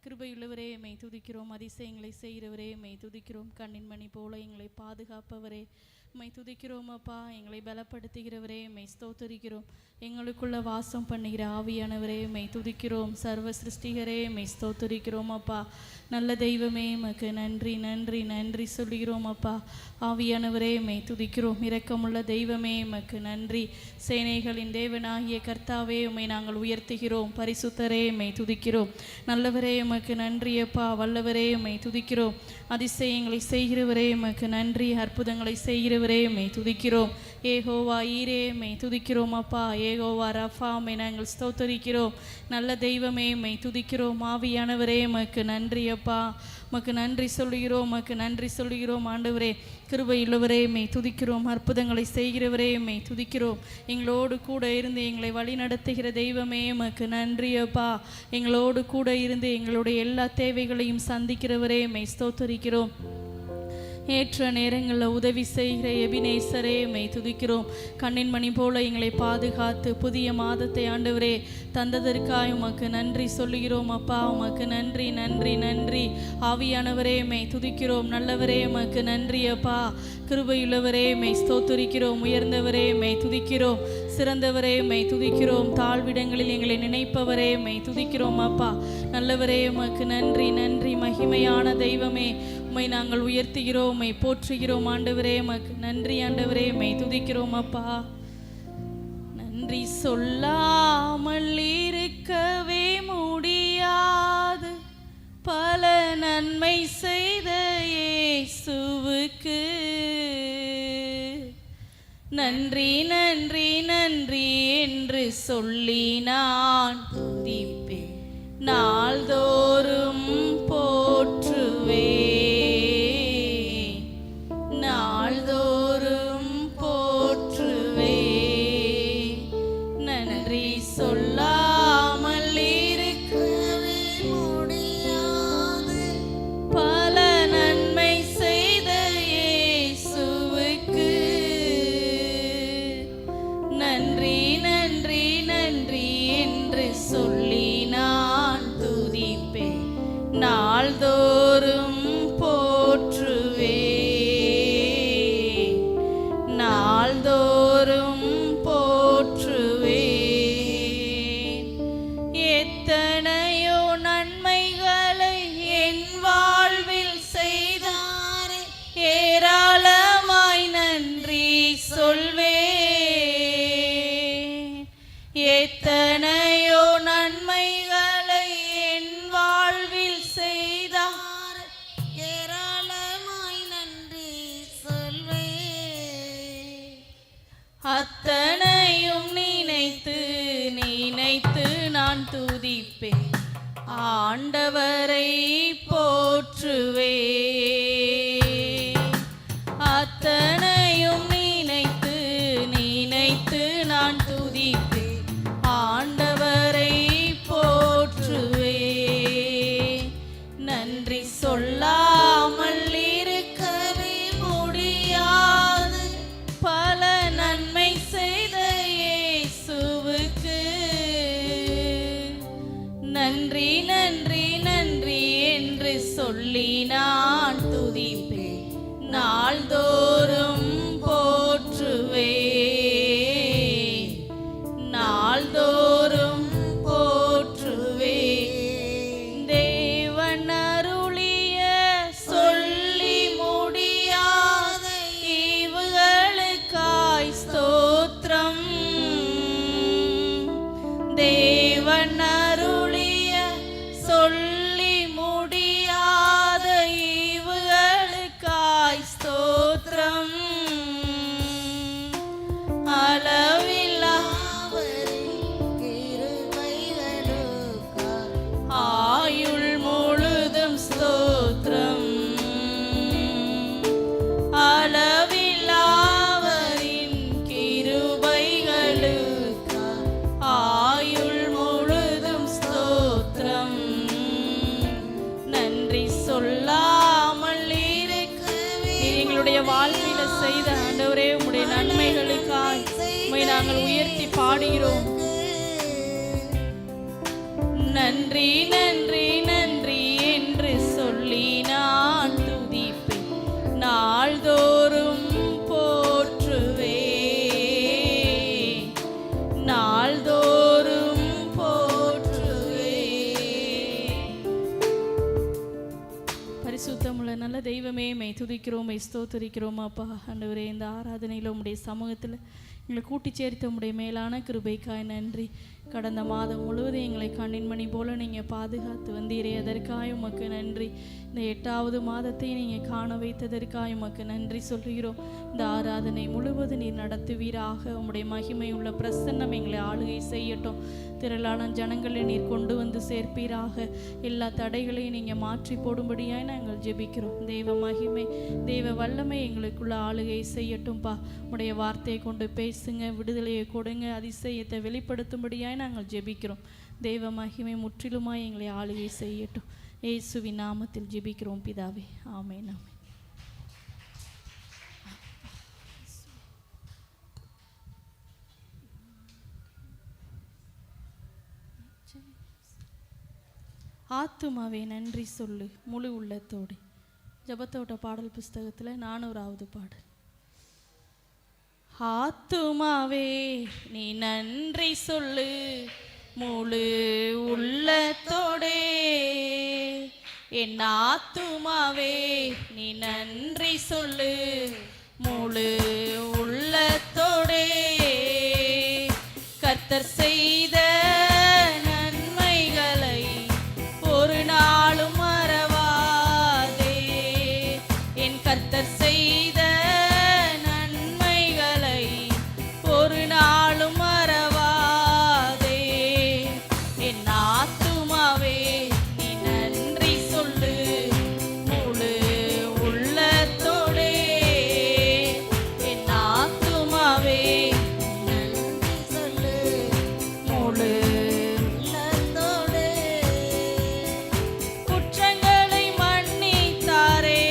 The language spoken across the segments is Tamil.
கிருபையுள்ளவரே மெய் துதிக்கிறோம். அதிசயங்களை செய்கிறவரே மெய் துதிக்கிறோம். கண்ணின் மணி போல எங்களை பாதுகாப்பவரே மெய் துதிக்கிறோம். அப்பா, எங்களை பலப்படுத்துகிறவரே மெய் ஸ்தோத்தரிக்கிறோம். எங்களுக்குள்ள வாசம் பண்ணுகிற ஆவியானவரே மெய் துதிக்கிறோம். சர்வ சிருஷ்டிகரே மெய் ஸ்தோத்தரிக்கிறோம். அப்பா, நல்ல தெய்வமே மக்கு நன்றி நன்றி நன்றி சொல்கிறோம். அப்பா, ஆவியானவரே மெய் துதிக்கிறோம். இரக்கமுள்ள தெய்வமே மக்கு நன்றி. சேனைகளின் தேவனாகிய கர்த்தாவே உம்மை நாங்கள் உயர்த்துகிறோம். பரிசுத்தரே மெய் துதிக்கிறோம். நல்லவரே உமக்கு நன்றி. அப்பா, வல்லவரே உம்மை துதிக்கிறோம். அதிசயங்களை செய்கிறவரே உமக்கு நன்றி. அற்புதங்களை செய்கிறவரே உம்மை துதிக்கிறோம். ஏகோவா ஈரே உம்மை துதிக்கிறோம். அப்பா, ஏகோவா ரஃபா உம்மை நாங்கள் ஸ்தோத்தரிக்கிறோம். நல்ல தெய்வமே உம்மை துதிக்கிறோம். ஆவியானவரே உமக்கு நன்றி. அப்பா, உமக்கு நன்றி சொல்கிறோம். உமக்கு நன்றி சொல்கிறோம். ஆண்டவரே, கிருபையுள்ளவரே மெய் துதிக்கிறோம். அற்புதங்களை செய்கிறவரே மெய் துதிக்கிறோம். எங்களோடு கூட இருந்து எங்களை வழி நடத்துகிற தெய்வமே உமக்கு நன்றி. அப்பா, எங்களோடு கூட இருந்து எங்களுடைய எல்லா தேவைகளையும் சந்திக்கிறவரே மெய் ஸ்தோத்தரிக்கிறோம். ஏற்ற நேரங்களில் உதவி செய்கிற எபினேசரே மெய் துதிக்கிறோம். கண்ணின் மணி போல எங்களை பாதுகாத்து புதிய மாதத்தை ஆண்டவரே தந்ததற்காய் உமக்கு நன்றி சொல்லுகிறோம். அப்பா, உமக்கு நன்றி நன்றி நன்றி. ஆவியானவரே மெய் துதிக்கிறோம். நல்லவரே உமக்கு நன்றி. அப்பா, கிருபையுள்ளவரே மெய் ஸ்தோத்தரிக்கிறோம். உயர்ந்தவரே மெய் துதிக்கிறோம். சிறந்தவரே மெய் துதிக்கிறோம். தாழ்விடங்களில் எங்களை நினைப்பவரே மெய் துதிக்கிறோம். அப்பா, நல்லவரே உமக்கு நன்றி நன்றி. மகிமையான தெய்வமே உம்மை நாங்கள் உயர்த்துகிறோம். உம்மை போற்றுகிறோம். ஆண்டவரே உமக்கு நன்றி. ஆண்டவரே மெய் துதிக்கிறோம். அப்பா, நன்றி சொல்லாமல் இருக்கவே முடியாது. பல நன்மை செய்த இயேசுவுக்கு நன்றி நன்றி நன்றி என்று சொல்லி நான் துதிப்பேன். நாள்தோறும் போற்றுவே, நாள்தோறும் போற்றுவே. நன்றி சொல்லாமல் இருக்கவே முடியாது. பல நன்மை செய்த இயேசுவுக்கு நன்றி நன்றி நன்றி என்று சொல்லி நான் துதிப்பேன். நாள்தோறும் போற்றுவே, நாள்தோறும் போற்றுவே. எத்தனையோ நன்மைகளை என் வாழ்வில் செய்தாரே, ஏராளமாய் நன்றி சொல்வே. எத்தனையோ நன்மைகளை என் வாழ்வில் செய்தார், ஏராளமாய் நன்றி சொல்வே. அத்தனையும் நினைத்து நினைத்து நான் துதிப்பேன். ஆண்டவரை போற்றுவே. அத்தனையும் நினைத்து நினைத்து நான் துதிப்பேன். ஆண்டவரை போற்றுவே. நன்றி சொல்லாமல் இருக்கவே முடியாது. பல நன்மை செய்த இயேசுவுக்கு நன்றி நன்றி நன்றி என்று சொல்லி நான் துதிப்பேன். நாள்தோறும் போற்றுவே, நாள்தோறும் போற்றுவே. தேவன் அருளிய சொல்லி முடியாத ஈவுகளுக்காய் ஸ்தோத்திரம். தேவன் அருளிய சொல்லி முடியாத ஈவுகளுக்காய் ஸ்தோத்திரம். ஆயுள் முழுதும் ஸ்தோத்திரம். அளவில்லாவரின் கிருபைகளுக்கு ஆயுள் முழுதும் ஸ்தோத்திரம். நன்றி சொல்லாமல் இருக்கவே எங்களுடைய வாழ்க்கையில செய்த ஆண்டவரே உம்முடைய நன்மைகளுக்காய் உம்மை நாங்கள் உயர்த்தி பாடுகிறோம். நன்றி நன்றி நன்றி நல்ல தெய்வமே, மெய் துதிக்கிறோம், மெய் ஸ்தோத்தரிக்கிறோம் அப்பா. ஆண்டவரே, இந்த ஆராதனையில் உம்முடைய சமூகத்தில் எங்களை கூட்டி சேர்த்த உம்முடைய மேலான கிருபைக்காய் நன்றி. கடந்த மாதம் முழுவதும் எங்களை கண்ணின் மணி போல நீங்கள் பாதுகாத்து வந்தீரே, அதற்காக உமக்கு நன்றி. இந்த 8வது மாதத்தை நீங்கள் காண வைத்ததற்காக உமக்கு நன்றி சொல்கிறோம். இந்த ஆராதனை முழுவதும் நீர் நடத்துவீராக. உம்முடைய மகிமை உள்ள பிரசன்னம் எங்களை ஆளுகை செய்யட்டும். திரளான ஜனங்களை நீர் கொண்டு வந்து சேர்ப்பீராக. எல்லா தடைகளையும் நீங்கள் மாற்றி போடும்படியாய் நாங்கள் ஜெபிக்கிறோம். தெய்வ மகிமை, தெய்வ வல்லமை எங்களுக்குள்ள ஆளுகை செய்யட்டும்பா. உடைய வார்த்தையை கொண்டு பேசுங்க, விடுதலையை கொடுங்க, அதிசயத்தை வெளிப்படுத்தும்படியாய் நாங்கள் ஜெபிக்கிறோம். தெய்வ மகிமை முற்றிலுமாய் எங்களை ஆளுகை செய்யட்டும். இயேசுவின் நாமத்தில் ஜெபிக்கிறோம் பிதாவே, ஆமென். ஆமென். ஆத்துமாவே நன்றி சொல்லு முழு உள்ளத்தோடு. ஜெபத்தோட்ட பாடல் புஸ்தகத்தில் 400வது பாடல். ஆத்துமாவே நீ நன்றி சொல்லு முழு உள்ளத்தோடே. என் ஆத்துமாவே நீ நன்றி சொல்லு முழு உள்ளத்தோடே. கர்த்தர் செய்த நன்மைகளை ஒரு நாளும் மறவாதே. என் கர்த்தர் செய்த நன்மைகளை ஒரு நாளும் மறவாதே. என் ஆத்துமாவே நீ நன்றி சொல்லு முழு உள்ளத்தோடே. என் ஆத்துமாவே நன்றி சொல்லு முழு உள்ளத்தோடே. குற்றங்களை மன்னித்தாரே,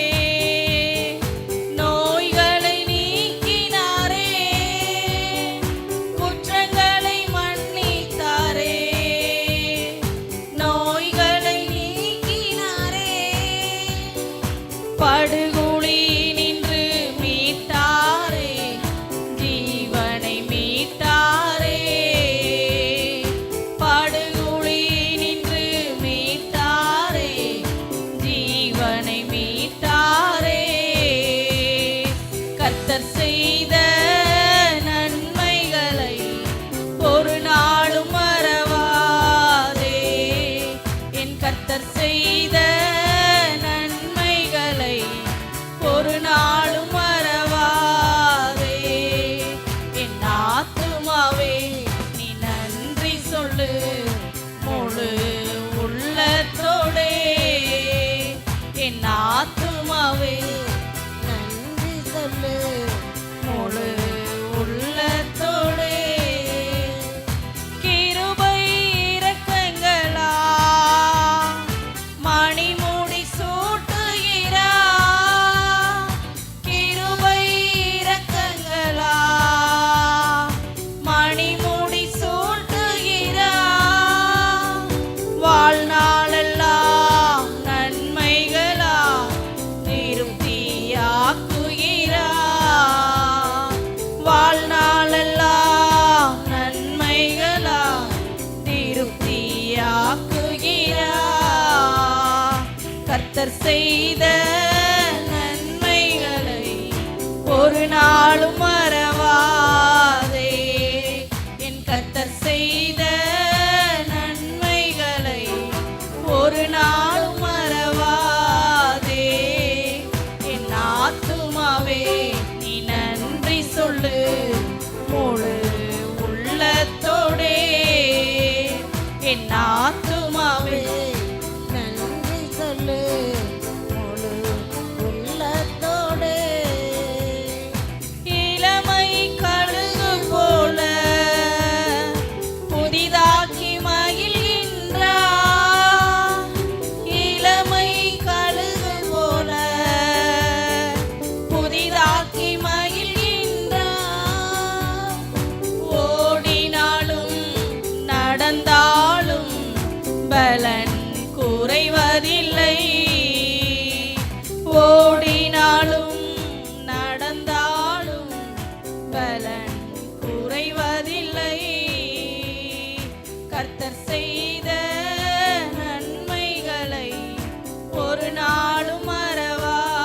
நோய்களை நீக்கினாரே. குற்றங்களை மன்னித்தாரே, நோய்களை நீக்கினாரே. படுகுழி நின்று மீட்டாரே, ஜீவனை மீட்டாரே. படுகுழி நின்று மீட்டாரே, ஜீவனை மீட்டாரே. கர்த்தர் செய்த நன்மைகளை ஒரு நாளும் மறவாதே. என் கர்த்தர் செய்த நன்மைகளை ஒரு நாளும் மறவாதே. என் ஆத்துமாவே நீ நன்றி சொல்லு முழு உள்ளத்தோடே. என் ஆத்துமாவே நன்றி சொல்லு முழு உள்ளத்தோடே. கிருபை இரக்கங்களா மணிமுடி சூட்டுகிறா. கிருபை இரக்கங்களா மணிமுடி சூட்டுகிறா. வாழ்நாளெல்லாம் நன்மைகளா திருப்தியாக்குகிறா. வாழ்நாளெல்லாம் நன்மைகளா திருப்தியாக்குகிறா. கர்த்தர் செய்த நன்மைகளை ஒரு நாளும் மறவாதே. என் கர்த்தர் செய்த நன்மைகளை ஒரு நாளும் மறவாதே. என் ஆத்துமாவே நீ நன்றி சொல்லு முழு உள்ளத்தோடே. என் ஆத்துமாவே நன்றி சொல்லு முழு உள்ளத்தோடே. இளமை கழுகு போல புதிதாக்கி மகிழ்கின்றார். இளமை கழுகு போல புதிதாக்கி மகிழ்கின்றார். ஓடினாலும் நடந்தாலும் பலன் குறைவதில்லை. ஓடினாலும் நடந்தாலும் பலன் குறைவதில்லை. கர்த்தர் செய்த நன்மைகளை ஒரு நாளும் மறவாதே.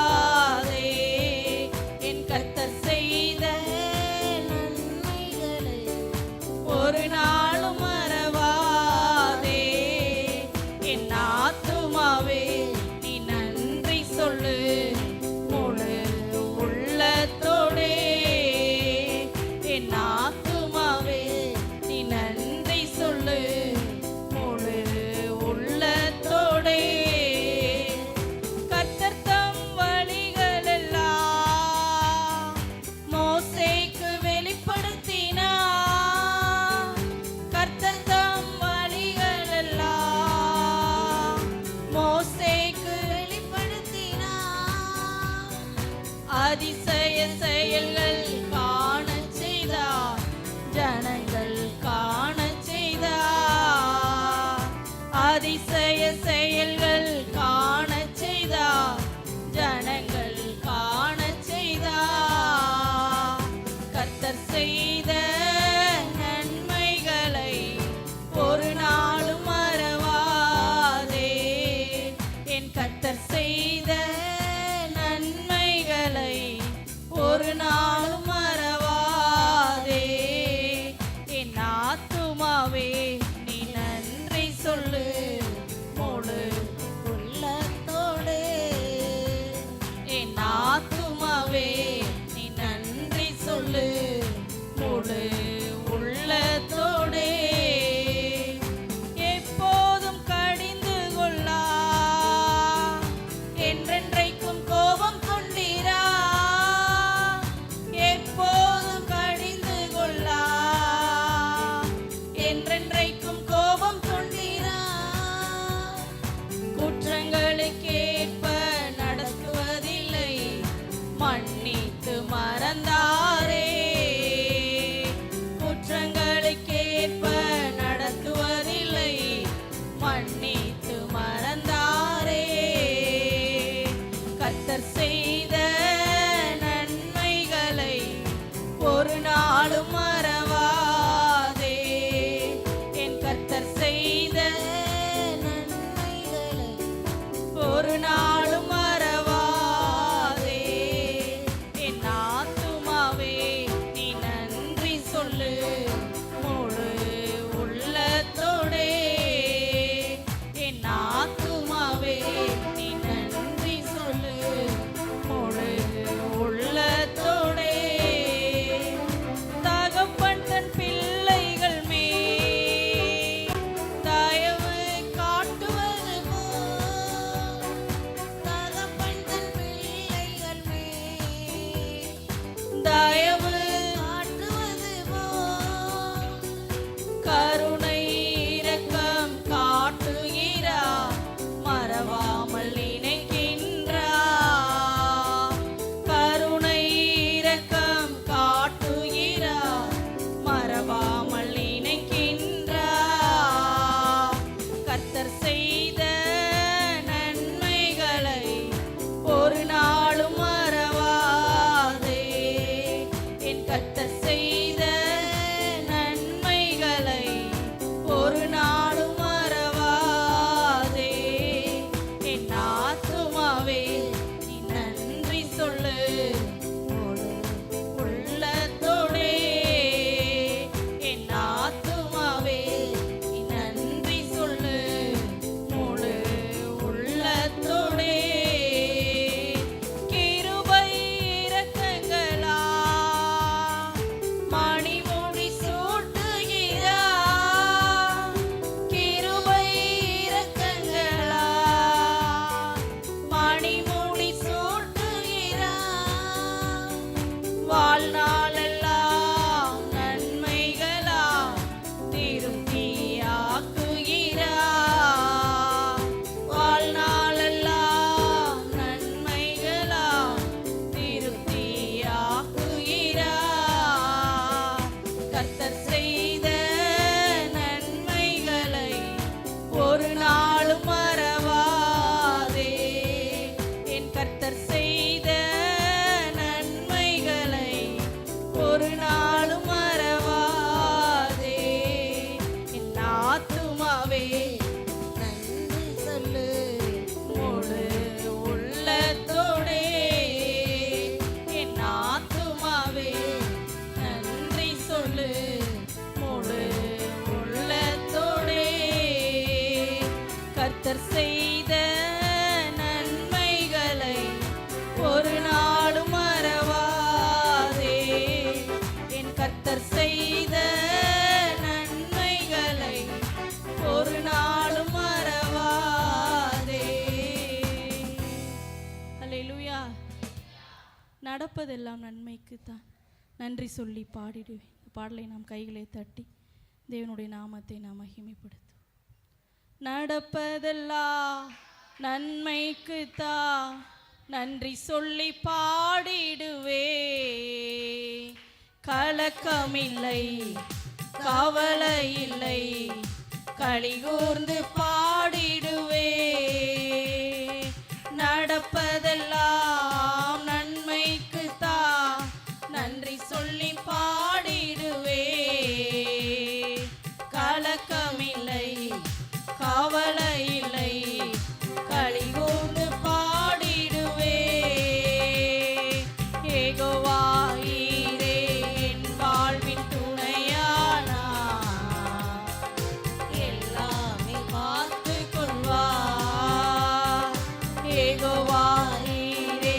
அதிசய செயல்கள் காணச் செய்தார், ஜனங்கள் காணச் செய்தார். அதிசய செயல்கள் காணச் செய்தார், ஜனங்கள் காணச் செய்தார். கர்த்தர் செய்த நன்மைகளை ஒரு நாளும் மறவாதே. என் கர்த்தர் செய்த நன்மைகளை ஒரு நாளும் மறவாதே. என் ஆத்துமாவே நீ நன்றி சொல்லு முழு உள்ளத்தோடே. என் ஆத்துமாவே நீ நன்றி சொல்லு முழு உள்ளத்தோடே. எப்போதும் கடிந்து கொள்ளா, என்றென்றைக்கும் கோபம் கொண்டீரா. எப்போதும் கடிந்து கொள்ளா, என்றென்றைக்கும் கோபம் கொண்டீரா. குற்றங்களுக்கேற்ப நடத்துவதில்லை, மன்னித்து மறந்தாரே. குற்றங்களுக்கேற்ப நடத்துவதில்லை, மன்னித்து மறந்தாரே. கர்த்தர் செய்த நன்மைகளை ஒரு நாளும் மறவாதே. என் கர்த்தர் செய்த நன்மைகளை ஒரு நாளும் மறவாதே. என் ஆத்துமாவே நீ நன்றி சொல்லு முழு உள்ளத்தோடே. என் ஆத்துமாவே நீ நன்றி சொல்லு முழு உள்ளத்தோடே. தகப்பன் தன் பிள்ளைகள் மேல் தயவு காட்டுவது போல், தகப்பன் தன் பிள்ளைகள் மேல் தயவு காட்டுவது போல், கருணை இரக்கம் காட்டுகிறார், மறவாமல் நினைக்கின்றார். கருணை இரக்கம் காட்டுகிறார், மறவாமல் நினைக்கின்றார். கர்த்தர் செய்த நன்மைகளை ஒரு நாளும் மறவாதே. என் கர்த்தர் செய்த நன்மைகளை ஒரு நாளும் மறவாதே. என் ஆத்துமாவே நீ நன்றி சொல்லு முழு உள்ளத்தோடே. என் ஆத்துமாவே நீ நன்றி சொல்லு முழு உள்ளத்தோடே. கிருபை இரக்கங்களா மணிமுடி சூட்டுகிறார். கிருபை இரக்கங்களா மணிமுடி சூட்டுகிறார். வாழ்நாளெல்லாம் நன்மைகளா திருப்தியாக்குகிறார். வாழ்நாளெல்லாம் நன்மைகளா திருப்தியாக்குகிறார். கர்த்தர் செய்த நன்மைகளை ஒரு நாளும் மறவாதே. என் கர்த்தர் செய்த நன்மைகளை ஒரு நாளும் மறவாதே. என் ஆத்துமாவே நன்றி சொல்லு முழு உள்ளத்தோடே. என் ஆத்துமாவே நன்றி சொல்லு முழு உள்ளத்தோடே. கர்த்தர் செய்த நன்மைகளை ஒரு நாளும் மறவாதே. என் கர்த்தர் செய்த நன்மைகளை ஒரு நாளும் மறவாதே. அல்லேலூயா. நடப்பதெல்லாம் நன்மைக்கு தான் நன்றி சொல்லி பாடிடுவேன். இந்த பாடலை நாம் கைகளை தட்டி தேவனுடைய நாமத்தை நாம் மகிமைப்படுத்தும். நடப்பதெல்லாம் நன்மைக்கு தான் நன்றி சொல்லி பாடிடுவே. கலக்கமில்லை, கவலை இல்லை, களிகூர்ந்து பாடிடுவே. நடப்பதெல்லாம் நன்மைக்கு தான், நன்றி சொல்லி பாடிடுவே. கலக்கமில்லை, கவலை இல்லை, களிகூர்ந்து பாடிடுவே. யெகோவா ஈரே என் வாழ்வின் துணையானா, எல்லாமே பார்த்து கொள்வார். யெகோவா ஈரே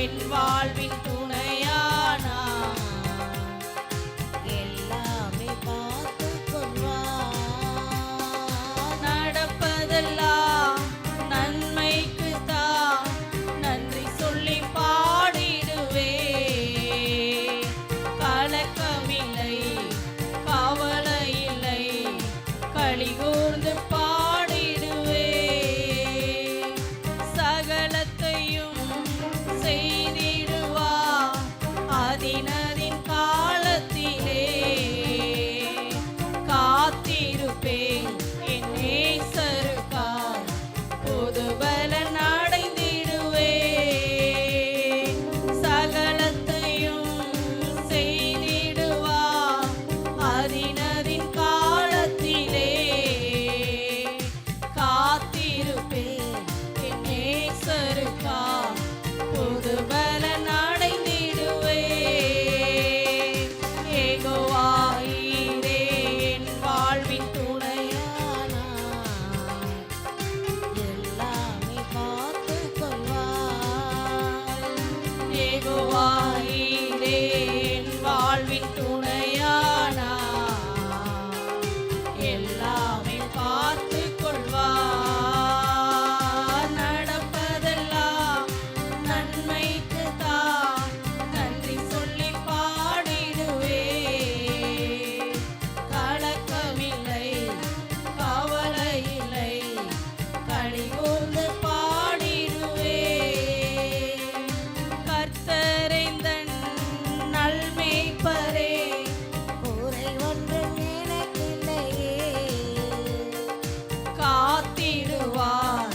என் வாழ்வின் துணையானா, எல்லாமே பார்த்து கொள்வார். நடப்பதெல்லாம் நன்மைக்கு தான், நன்றி சொல்லி பாடிடுவே. கலக்கமில்லை, கவலை இல்லை, களிகூர்ந்து பாடிடுவே. சகலத்தையும் செய்திடுவார் அதினதின் காலத்திலே. காத்திருப்பேன் என் நேசருக்காய், புது பலன் அடைந்திடுவே. சகலத்தையும் செய்திடுவார் அதினதின் காலத்திலே. காத்திருப்பேன் என் நேசருக்காய், புது பலன் அடைந்திடுவே. யெகோவா ஈரே என் வாழ்வின் துணையானா, எல்லாமே பார்த்து கொள்வார். யெகோவா ஈரே என் வாழ்வின் துணையானா, எல்லாமே பார்த்து கொள்வார். நடப்பதெல்லாம் நன்மைக்கு தான், நன்றி சொல்லி பாடிடுவே. கலக்கமில்லை, கவலை இல்லை, களிகூர்ந்து பாடிடுவே. கர்த்தரைந்தன் நல்மேய்ப்பரே, குறை ஒன்றும் எனக்கில்லையே. காத்திடுவார்,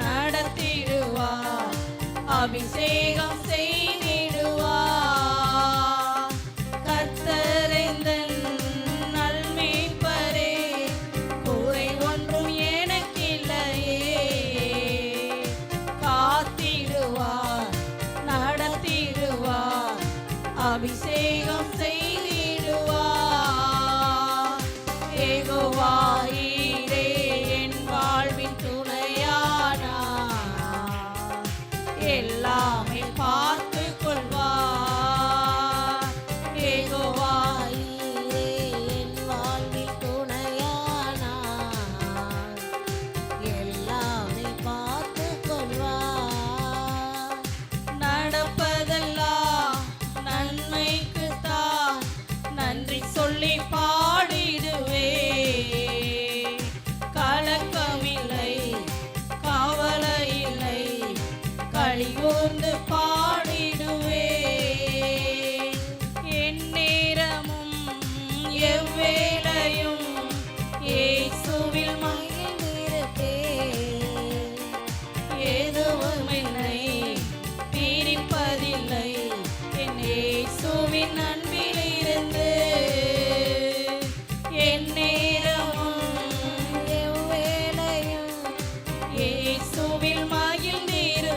நடத்திடுவார், அபிஷேகம் செய்திடுவார். கர்த்தரைந்தன் நல்மேய்ப்பரே, குறை ஒன்றும் எனக்கில்லையே. காத்திடுவார், நடத்திடுவார், அபிஷேகம் செய்திடுவார். யெகோவா ஈரே என் வாழ்வின் துணையானா, எல்லாமே பார்த்து கொள்வார். யெகோவா ஈரே என் வாழ்வில் துணையானா, எல்லாமே பார்த்து கொள்வார். நடப்பதெல்லாம் நன்மைக்கு தான், நன்றி சொல்லி பாடிடுவே. கலக்கமில்லை, கவலை இல்லை, களிகூர்ந்து பாடிடுவே. என் நேரமும் எவ்வேளையும் இயேசுவில் மகிழ்ந்திருப்பேன். எதுவும் என்னை பிரிப்பதில்லை, என் இயேசுவின் அன்பிலிருந்து. என் நேரமும் எவ்வேளையும் இயேசுவில் மகிழ்ந்திருப்பேன்.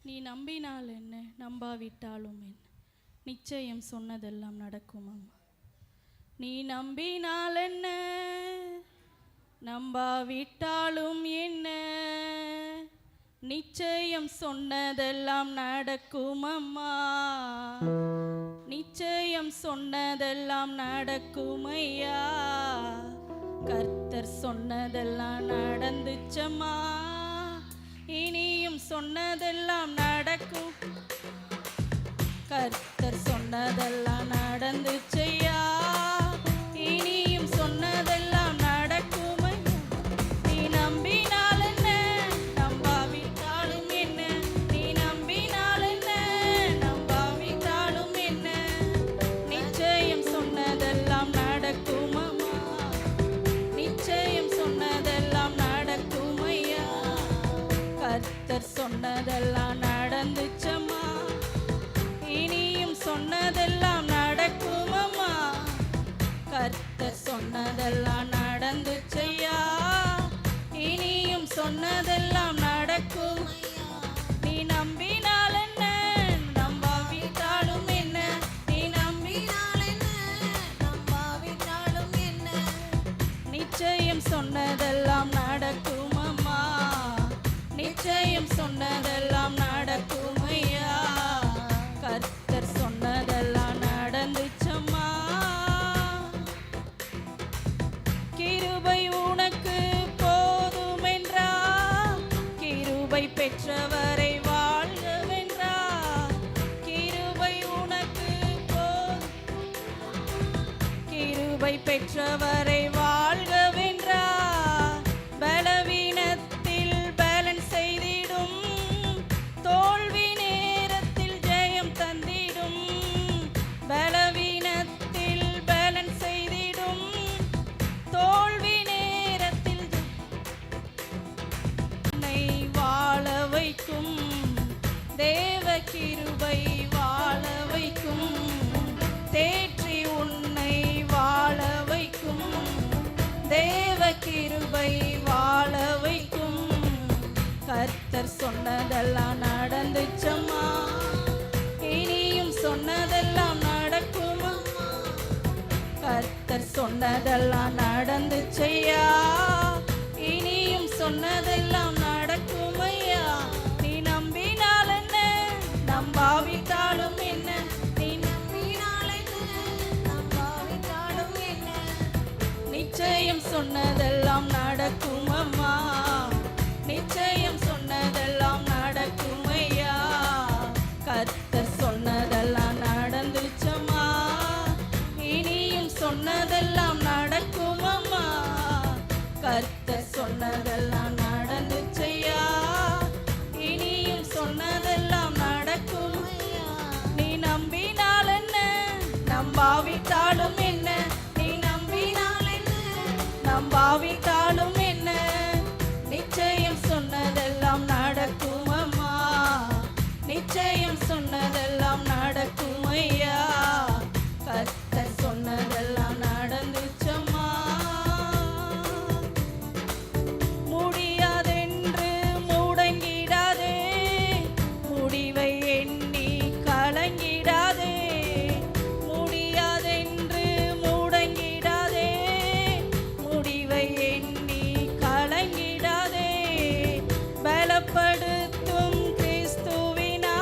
நீ நம்பினால் என்ன, நம்பாவிட்டாலும் என்ன, நிச்சயம் சொன்னதெல்லாம் நடக்கும் அம்மா. நீ நம்பினால் என்ன, நம்பாவிட்டாலும் என்ன, நிச்சயம் சொன்னதெல்லாம் நடக்கும் அம்மா. நிச்சயம் சொன்னதெல்லாம் நடக்கும் ஐயா. கர்த்தர் சொன்னதெல்லாம் நடந்துச்சம்மா. இனியும் சொன்னதெல்லாம் நடக்கும். கர்த்தர் சொன்னதெல்லாம் நடந்துச்சையா. இனியும் சொன்னதெல்லாம் நடக்கும் ஐயா. நீ நம்பினால் என்ன, நம்பாவிட்டாலும் என்ன, நீ நம்பினால் என்ன, நம்பாவிட்டாலும் என்ன, நிச்சயம் சொன்னதெல்லாம் நடக்கும் அம்மா. நிச்சயம் சொன்னதெல்லாம் நடக்கும் ஐயா. கர்த்தர் சொன்னதெல்லாம் நடந்துச்சம்மா. இனியும் சொன்னதெல்லாம் நடக்கும் அம்மா. கர்த்தர் சொன்னதெல்லாம் நடந்துச்சையா. இனியும் சொன்னதெல்லாம் நடக்கும் ஐயா. நீ நம்பினால் என்ன, நம்பாவிட்டாலும் என்ன, நீ நம்பினால் என்ன, நம்பாவிட்டாலும் என்ன, நிச்சயம் சொன்னதெல்லாம் நடக்கும் அம்மா. நிச்சயம் சொன்னதெல்லாம் நடக்கும் ஐயா. கர்த்தர் சொன்னதெல்லாம் நடந்துச்சம்மா. கிருபை உனக்கு போதுமென்றா, கிருபை பெற்றவரை வாழ்கவென்றா. கிருபை உனக்கு கிருபை பெற்றவரை வாழ்கவென்றா. பலவீனத்தில் பலன் செய்திடும், தோல்வி நேரத்தில் ஜெயம் தந்திடும். பலவீனத்தில் பலன் செய்திடும், தோல்வி நேரத்தில் உன்னை வாழ வைக்கும். தேவ கிருபை வாழ வைக்கும். தேற்றி உன்னை வாழ வைக்கும். தேவ கிருபை வாழ வைக்கும். கர்த்தர் சொன்னதெல்லாம் நடந்துச்சம்மா. இனியும் சொன்னதெல்லாம் நடக்கும் அம்மா. கர்த்தர் சொன்னதெல்லாம் நடந்துச்சையா. இனியும் சொன்னதெல்லாம் நடக்கும் ஐயா. நீ நம்பினால் என்ன, நம்பாவிட்டாலும் என்ன, நீ நம்பினால் என்ன, நம்பாவிட்டாலும் என்ன, நிச்சயம் சொன்னதெல்லாம் நடக்கும் அம்மா. நிச்சயம் சொன்னதெல்லாம் நடக்கும் ஐயா. கர்த்தர் சொன்னதெல்லாம் நடந்துச்சம்மா. இனியும் சொன்னதெல்லாம் நடக்கும் அம்மா. கர்த்தர் சொன்னதெல்லாம் நடந்துச்சையா. இனியும் சொன்னதெல்லாம் நடக்கும் ஐயா. நீ நம்பினால் என்ன, நம்பாவிட்டாலும் என்ன, நீ நம்பினால் என்ன, நம்பாவிட்டாலும் என்ன, நிச்சயம் சொன்னதெல்லாம் நடக்கும் அம்மா. நிச்சயம் சொன்னதெல்லாம் நடக்கும் ஐயா. கர்த்தர் சொன்னதெல்லாம் நடந்துச்சம்மா. முடியாதென்று முடங்கிடாதே, முடிவை எண்ணி கலங்கிடாதே. முடியாதென்று முடங்கிடாதே, முடிவை எண்ணி கலங்கிடாதே. பலப்படுத்தும் கிறிஸ்துவினா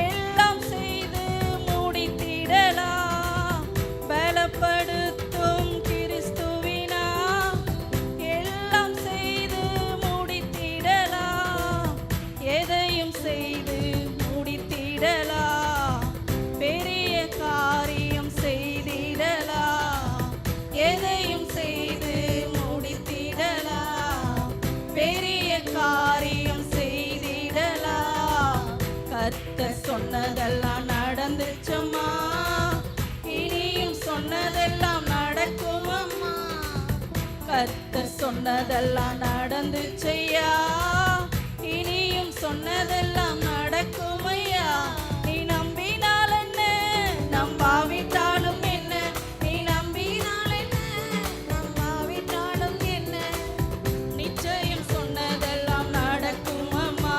எல்லாம் செய்து முடித்திடலாம். பலப்படுத்தும் கிறிஸ்துவினா எல்லாம் செய்து முடித்திடலாம். எதையும் செய்து முடித்திடலாம். பெரிய காரியம் செய்திடலாம். எதையும் செய்து முடித்திடலாம். பெரிய காரியம் செய்திடலாம். கர்த்தர் சொன்னதெல்லாம் நடந்துச்சம்மா. இனியும் சொன்னதெல்லாம் நடக்கும் அம்மா. கர்த்தர் சொன்னதெல்லாம் நடந்துச்சையா. இனியும் சொன்னதெல்லாம் நடக்கும் ஐயா. நீ நம்பினால் என்ன, நம்பாவிட்டாலும் என்ன, நீ நம்பினால் என்ன, நம்பாவிட்டாலும் என்ன, நிச்சயம் சொன்னதெல்லாம் நடக்கும் அம்மா.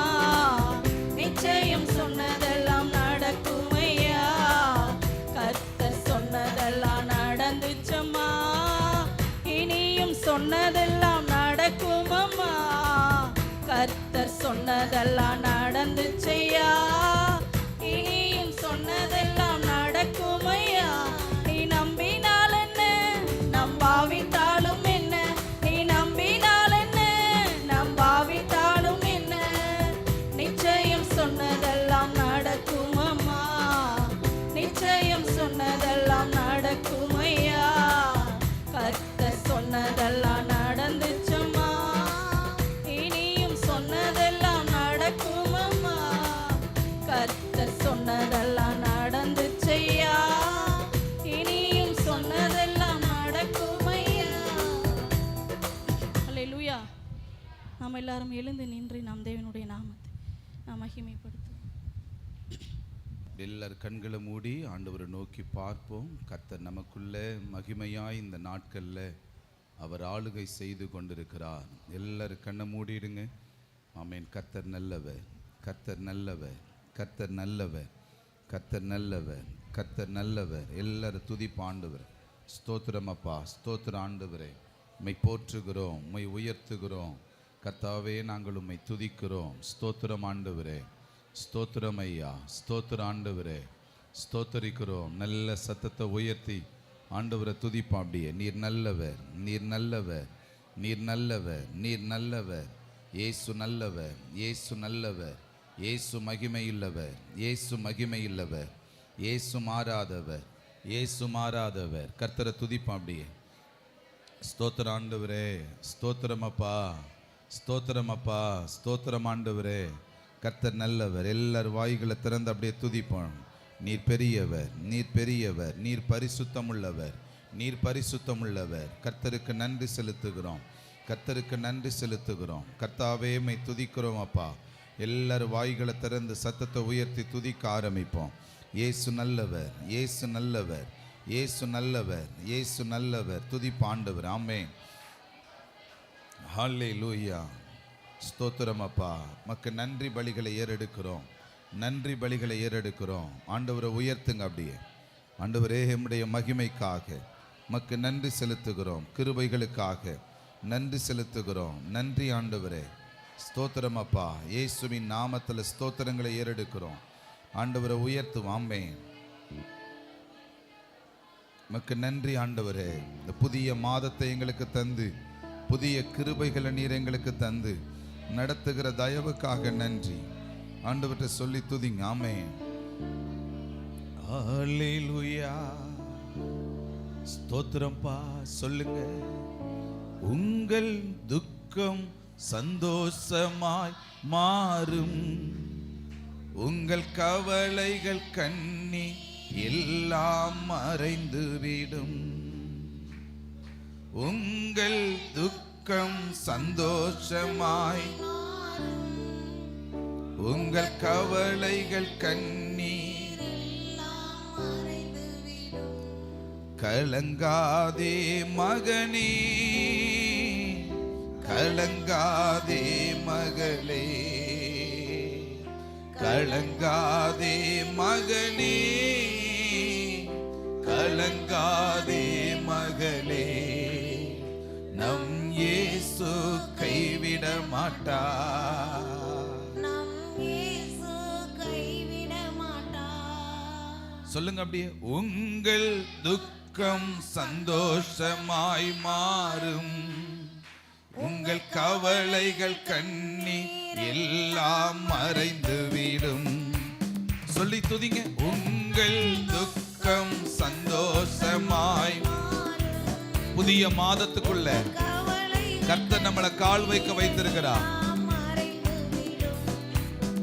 சொன்னதெல்லாம் நடந்துச்சையா, இனியும் சொன்னதெல்லாம் நடக்குமையா. நீ நம்பினால் என்ன, நம்பாவிட்டாலும் என்ன, நீ நம்பினால் என்ன, நம்பாவிட்டாலும் என்ன, நிச்சயம் சொன்னதெல்லாம் நடக்குமம்மா, நிச்சயம் சொன்னதெல்லாம் நடக்குமையா. கர்த்தர் சொன்னதெல்லாம் நடந்துச்சம்மா, இனியும் சொன்னதெல்லாம் நடக்குமம்மா. கர்த்தர் சொன்னதெல்லாம் நடந்துச்சையா, இனியும் சொன்னதெல்லாம் நடக்குமையா. அல்லேலூயா. நாம் எல்லாரும் எழுந்து நின்று நாம் தேவனுடைய நாமத்தை நாம் மகிமைப்படுத்துவோம். எல்லார் கண்களை மூடி ஆண்டவரை நோக்கி பார்ப்போம். கர்த்தர் நமக்குள்ளே மகிமையாய் இந்த நாட்களில் அவர் ஆளுகை செய்து கொண்டிருக்கிறார். எல்லாரும் கண்ணை மூடிடுங்க. ஆமேன். கர்த்தர் நல்லவர், கர்த்தர் நல்லவர், கர்த்தர் நல்லவர், கர்த்தர் நல்லவர், கர்த்தர் நல்லவர். எல்லாரும் துதிப்பு ஆண்டவர். ஸ்தோத்திரம் அப்பா, ஸ்தோத்திரம் ஆண்டவரே. உம்மை போற்றுகிறோம், உம்மை உயர்த்துகிறோம். கர்த்தாவே நாங்கள் உம்மை துதிக்கிறோம். ஸ்தோத்திரம் ஆண்டவரே, ஸ்தோத்திரம் ஐயா, ஸ்தோத்திரம் ஆண்டவரே, ஸ்தோத்தரிக்கிறோம். நல்ல சத்தத்தை உயர்த்தி ஆண்டவரை துதிப்போம். அப்படியே நீர் நல்லவர், நீர் நல்லவர், நீர் நல்லவர், நீர் நல்லவர். இயேசு நல்லவர், இயேசு நல்லவர், இயேசு மகிமையுள்ளவர், இயேசு மகிமையுள்ளவர், இயேசு மாறாதவர், இயேசு மாறாதவர். கர்த்தரை துதிப்போம். அப்படியே ஸ்தோத்திரம் ஆண்டவரே, ஸ்தோத்திரம் அப்பா, ஸ்தோத்திரம் அப்பா, ஸ்தோத்திரம் ஆண்டவரே. கர்த்தர் நல்லவர். எல்லார் வாய்களை திறந்து அப்படியே துதிப்போம். நீர் பெரியவர், நீர் பெரியவர், நீர் பரிசுத்தம் உள்ளவர், நீர் பரிசுத்தம் உள்ளவர். கர்த்தருக்கு நன்றி செலுத்துகிறோம், கர்த்தருக்கு நன்றி செலுத்துகிறோம். கர்த்தாவே உம்மை துதிக்கிறோம் அப்பா. எல்லாரும் வாய்களை திறந்து சத்தத்தை உயர்த்தி துதிக்க ஆரம்பிப்போம். இயேசு நல்லவர், இயேசு நல்லவர், இயேசு நல்லவர், இயேசு நல்லவர். துதிப்பு ஆண்டவர். ஆமென். ஹல்லேலூயா. ஸ்தோத்திரம் அப்பா. மக்கு நன்றி பலிகளை ஏறெடுக்கிறோம், நன்றி பலிகளை ஏறெடுக்கிறோம். ஆண்டவரை உயர்த்துங்க. அப்படியே ஆண்டவரே, நம்முடைய மகிமைக்காக மக்கு நன்றி செலுத்துகிறோம், கிருபைகளுக்காக நன்றி செலுத்துகிறோம். நன்றி ஆண்டவரே. ஸ்தோத்திரம் அப்பா. இயேசுவின் நாமத்தில் ஸ்தோத்திரங்களை ஏறெடுக்கிறோம். ஆண்டவரை உயர்த்துவோம். ஆமென். மக்கு நன்றி ஆண்டவரே. இந்த புதிய மாதத்தை எங்களுக்கு தந்து, புதிய கிருபைகளை நீர் எங்களுக்கு தந்து நடத்துகிற தயவுக்காக நன்றி ஆண்டவர்கிட்ட சொல்லி துதிங்க. ஆமென். ஹல்லேலூயா. ஸ்தோத்திரம்பா. சொல்லுங்க. உங்கள் துக்கம் சந்தோஷமாய் மாறும், உங்கள் கவலைகள் கண்ணி எல்லாம் மறைந்துவிடும். உங்கள் துக்கம் சந்தோஷமாய், உங்கள் கவலைகள் கண்ணீர் கலங்காதே மகனே, கலங்காதே மகளே, கலங்காதே மகனே, கலங்காதே மகளே. நம் இயேசு கைவிட மாட்டார், நம் இயேசு கைவிட மாட்டார். சொல்லுங்க அப்படியே. உங்கள் துக்கம் சந்தோஷமாய் மாறும், உங்கள் கவலைகள் கண்ணீர் எல்லாம் மறைந்துவிடும். சொல்லி துதிங்க. உங்கள் துக்கம் சந்தோஷமாய். புதிய மாதத்துக்குள்ள கர்த்தர் நம்மளை கால் வைக்க வைத்திருக்கிறார்.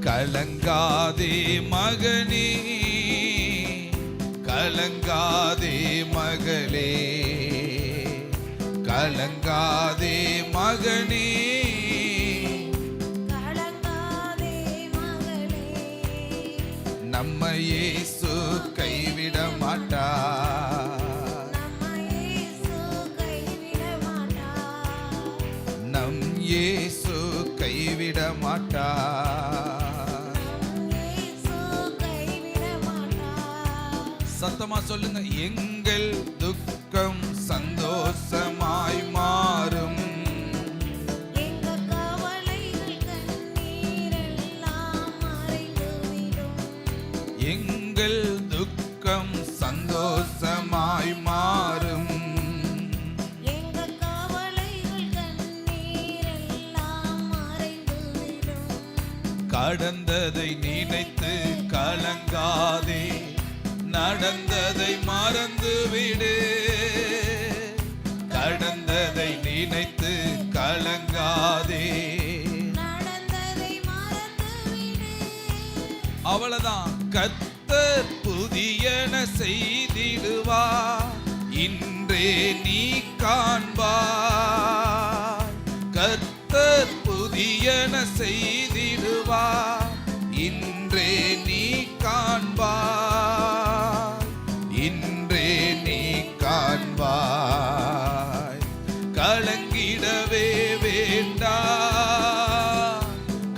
கலங்காதே மகனே, கலங்காதே மகளே, கலங்காதே மகனே, கலங்காதே மகளே. நம்ம இயேசு கைவிட மாட்டார், நம் இயேசு கைவிட மாட்டார். சத்தமா சொல்லுங்க. எங்கள் துக்கம் சந்தோஷமாய் மாறும், எங்கள் கவலைகள் கண்ணீர் எங்கள் துக்கம் சந்தோஷமாய் மாறும். எங்கள் கவலைகள் கண்ணீரெல்லாம் மறைந்துவிடும். கடந்ததை நினைத்து கலங்காதே, நடந்ததை மறந்துவிடு. கடந்ததை நினைத்து கலங்காதே. நடந்ததை மறந்துவிடு. அவ்வளவுதான். கர்த்தர் புதியன செய்திடுவார், இன்றே நீ காண்பாய். கர்த்தர் புதியன செய்திடுவார், இன்றே நீ காண்பாய். இன்றே நீ காண்பாய். கலங்கிடவே வேண்டாம்,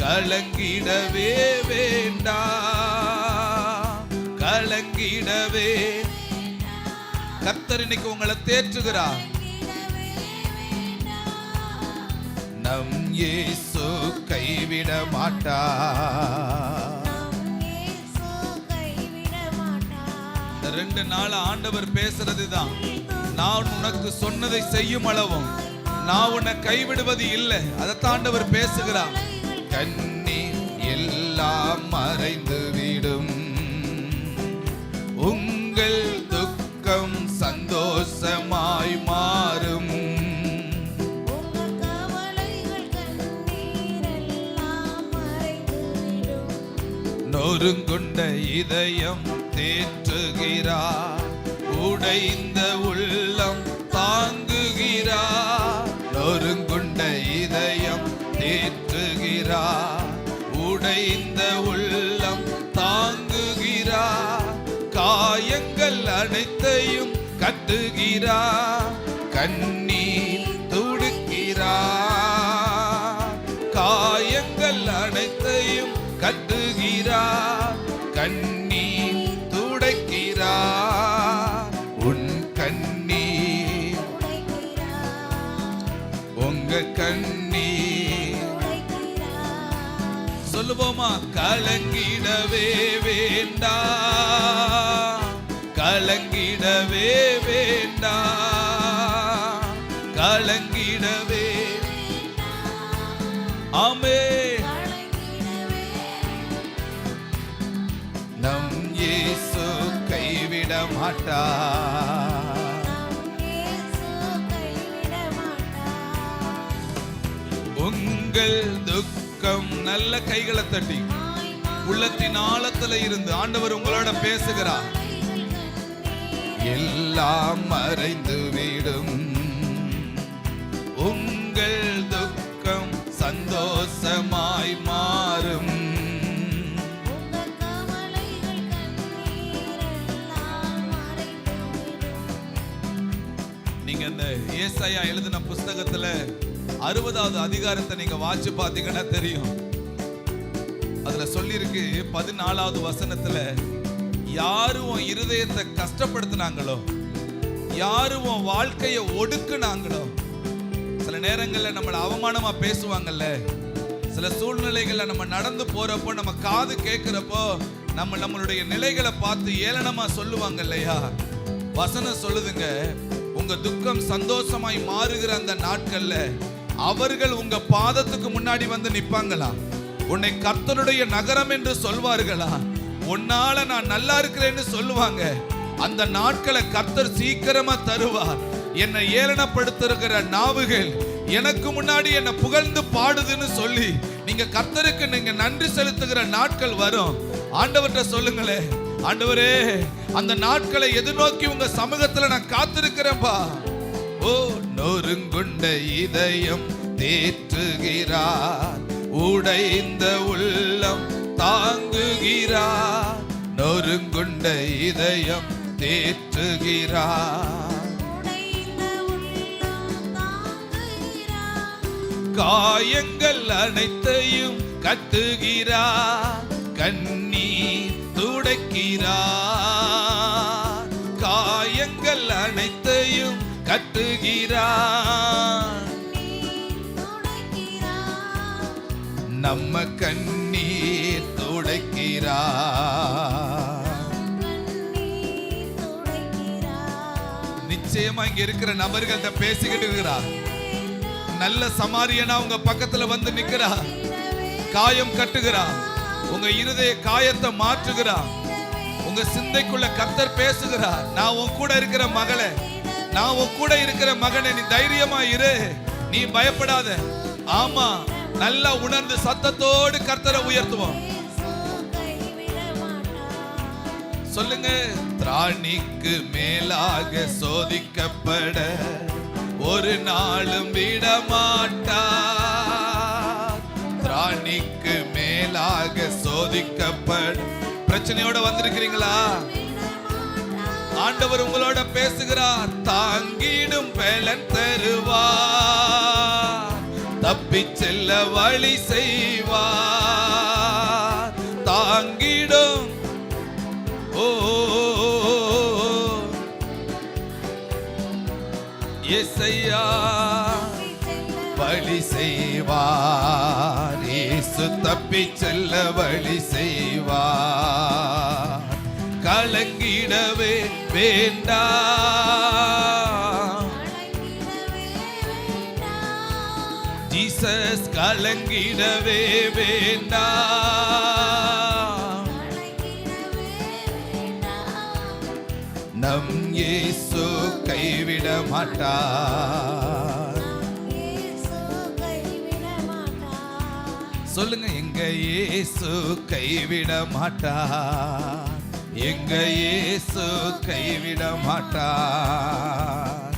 கலங்கிடவே வேண்டாம், கலங்கிடவே. கர்த்தர் இன்னைக்கு உங்களை தேற்றுகிறார். நம் இயேசு கைவிட மாட்டார். நம் இயேசு கைவிட மாட்டார். இந்த 2 நாள் ஆண்டவர் பேசுறதுதான், நான் உனக்கு சொன்னதை செய்யும் அளவும் நான் உன்னை கைவிடுவது இல்லை. அதைத்தான் ஆண்டவர் பேசுகிறார். கண்ணீர் எல்லாம் மறைந்து விடும், உங்கள் துக்கம் சந்தோஷமாய் மாறும். உங்கள் கவலைகள் கண்ணீரெல்லாம் மறைந்துவிடும். நொறுங்குண்ட இதயம் தேற்றுகிறார், உடைந்த உள்ளம் தாங்குகிறார். நொறுங்குண்ட இதயம் தேற்றுகிறார், உடைந்த உள்ளம் தாங்குகிறார். காயங்கள் அனைத்தையும் கட்டுகிறார், கண்ணீர் துடுக்கிறார். காயங்கள் அனைத்தையும் கட்டுகிறார், கண்ணீர் துடைக்கிறார். உன் கண்ணீர், உங்க கண்ணீர். சொல்லுவோமா? கலங்கிடவே வேண்டாம், கலங்கிடவே வேண்டாம், கலங்கிடவே. ஆமென். நம் இயேசு கைவிட மாட்டார். உங்கள் துக்கம், நல்ல கைகளை தட்டி உள்ளத்தின் ஆழத்துல இருந்து ஆண்டவர் உங்களோட பேசுகிறார். எல்லாம் மறைந்து விடும், உங்கள் துக்கம் சந்தோஷமாய் மாறும். நீங்க இந்த ஏசாயா எழுதின புஸ்தகத்துல 60வது அதிகாரத்தை நீங்க வாசிச்சு பாத்தீங்கன்னா தெரியும். அதுல சொல்லியிருக்கு 14வது வசனத்துல, யாரு உன் இருதயத்தை கஷ்டப்படுத்தினாங்களோ, யாரு உன் வாழ்க்கையை ஒடுக்குனாங்களோ. சில நேரங்கள்ல நம்மளை அவமானமா பேசுவாங்கல்ல, சில சூழ்நிலைகள்ல நம்ம நடந்து போறப்போ, நம்ம காது கேட்கிறப்போ நம்மளுடைய நிலைகளை பார்த்து ஏளனமா சொல்லுவாங்க இல்லையா. வசனம் சொல்லுதுங்க, உங்க துக்கம் சந்தோஷமாய் மாறுகிற அந்த நாட்கள்ல அவர்கள் உங்க பாதத்துக்கு முன்னாடி வந்து நிப்பாங்களா, உன்னை கர்த்தருடைய நகரம் என்று சொல்வார்களா, உன்னால நான் நல்லா இருக்கிறேன்னு சொல்லுவாங்க. அந்த நாட்களை கர்த்தர் சீக்கிரமா தருவார். என்னை ஏளனப்படுத்துகிற நாவுகள் எனக்கு முன்னாடி என்னை புகழ்ந்து பாடுதுன்னு சொல்லி நீங்க கர்த்தருக்கு நீங்க நன்றி செலுத்துகிற நாட்கள் வரும். ஆண்டவர்கிட்ட சொல்லுங்களே, ஆண்டவரே அந்த நாட்களை எதிர்நோக்கி உங்க சமூகத்துல நான் காத்திருக்கிறேன்பா. ஓ, நொறுங்குண்ட இதயம் தேற்றுகிறார், உடைந்த உள்ளம் தாங்குகிறார். நொறுங்குண்ட இதயம் தேற்றுகிறார், காயங்கள் அனைத்தையும் கட்டுகிறார், கண்ணீர் துடைக்கிறார். காயங்கள் அனைத்தையும் கட்டுகிறார், நம்ம கண்ணீர் துடைக்கிறார். நிச்சயமா இங்க இருக்கிற நபர்கள்ட்ட பேசிக்கிட்டு இருக்கிறார். நல்ல சமாரியனா உங்க பக்கத்துல வந்து நிக்கிறா, காயம் கட்டுகிறா, உங்க இருதய காயத்தை மாற்றுகிறா, உங்க சிந்தைக்குள்ள கர்த்தர் பேசுகிறார். நான் உன் கூட இருக்கிற மகளே, நான் உன் கூட இருக்கிற மகனே, நீ தைரியமா இரு, நீ பயப்படாத. ஆமா, நல்லா உணர்ந்து சத்தத்தோடு கர்த்தரை உயர்த்துவோம். சொல்லுங்க. திராணிக்கு மேலாக சோதிக்கப்பட ஒரு நாளும் விடமாட்டார். திராணிக்கு மேலாக சோதிக்கப்பட. பிரச்சனையோட வந்திருக்கிறீங்களா? ஆண்டவர் உங்களோட பேசுகிறார். தாங்கிடும் பலன் தருவார், தப்பி செல்ல வழி செய்வார். தாங்கிடும் இயேசையா வழி செய்வார். இயேசு தப்பி செல்ல வழி செய்வார். கலங்கிடவே வேண்டாம், ஜீசஸ் கலங்கிடவே வேண்டாம். நம் இயேசு கைவிட மாட்டார். சொல்லுங்க. எங்க இயேசு கைவிட மாட்டார், எங்க இயேசு கைவிட மாட்டார்.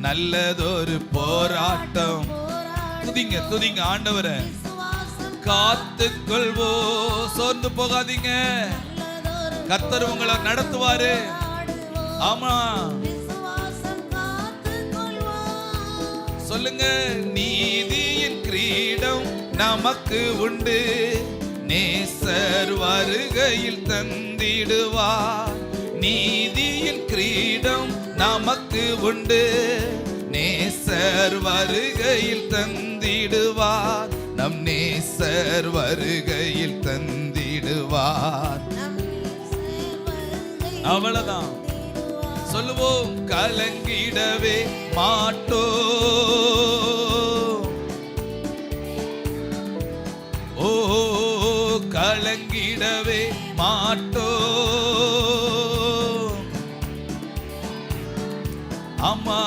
நல்லதொரு போராட்டம். துதிங்க துதிங்க ஆண்டவரை. காத்துக்கொள்வோ, சோர்ந்து போகாதீங்க, கர்த்தர் உங்களை நடத்துவாரு. ஆமா, சொல்லுங்க. நீதியின் கிரீடம் நமக்கு உண்டு, நேசர் வருகையில் தந்திடுவார். நீதியின் கிரீடம் நமக்கு உண்டு, நேசர் வருகையில் தந்திடுவார். நம் நேசர் வருகையில் தந்திடுவார். அவ்வளவுதான் சொல்லுவோம். கலங்கிடவே மாட்டோம். ஓ, கலங்கிடவே மாட்டோம். அம்மா,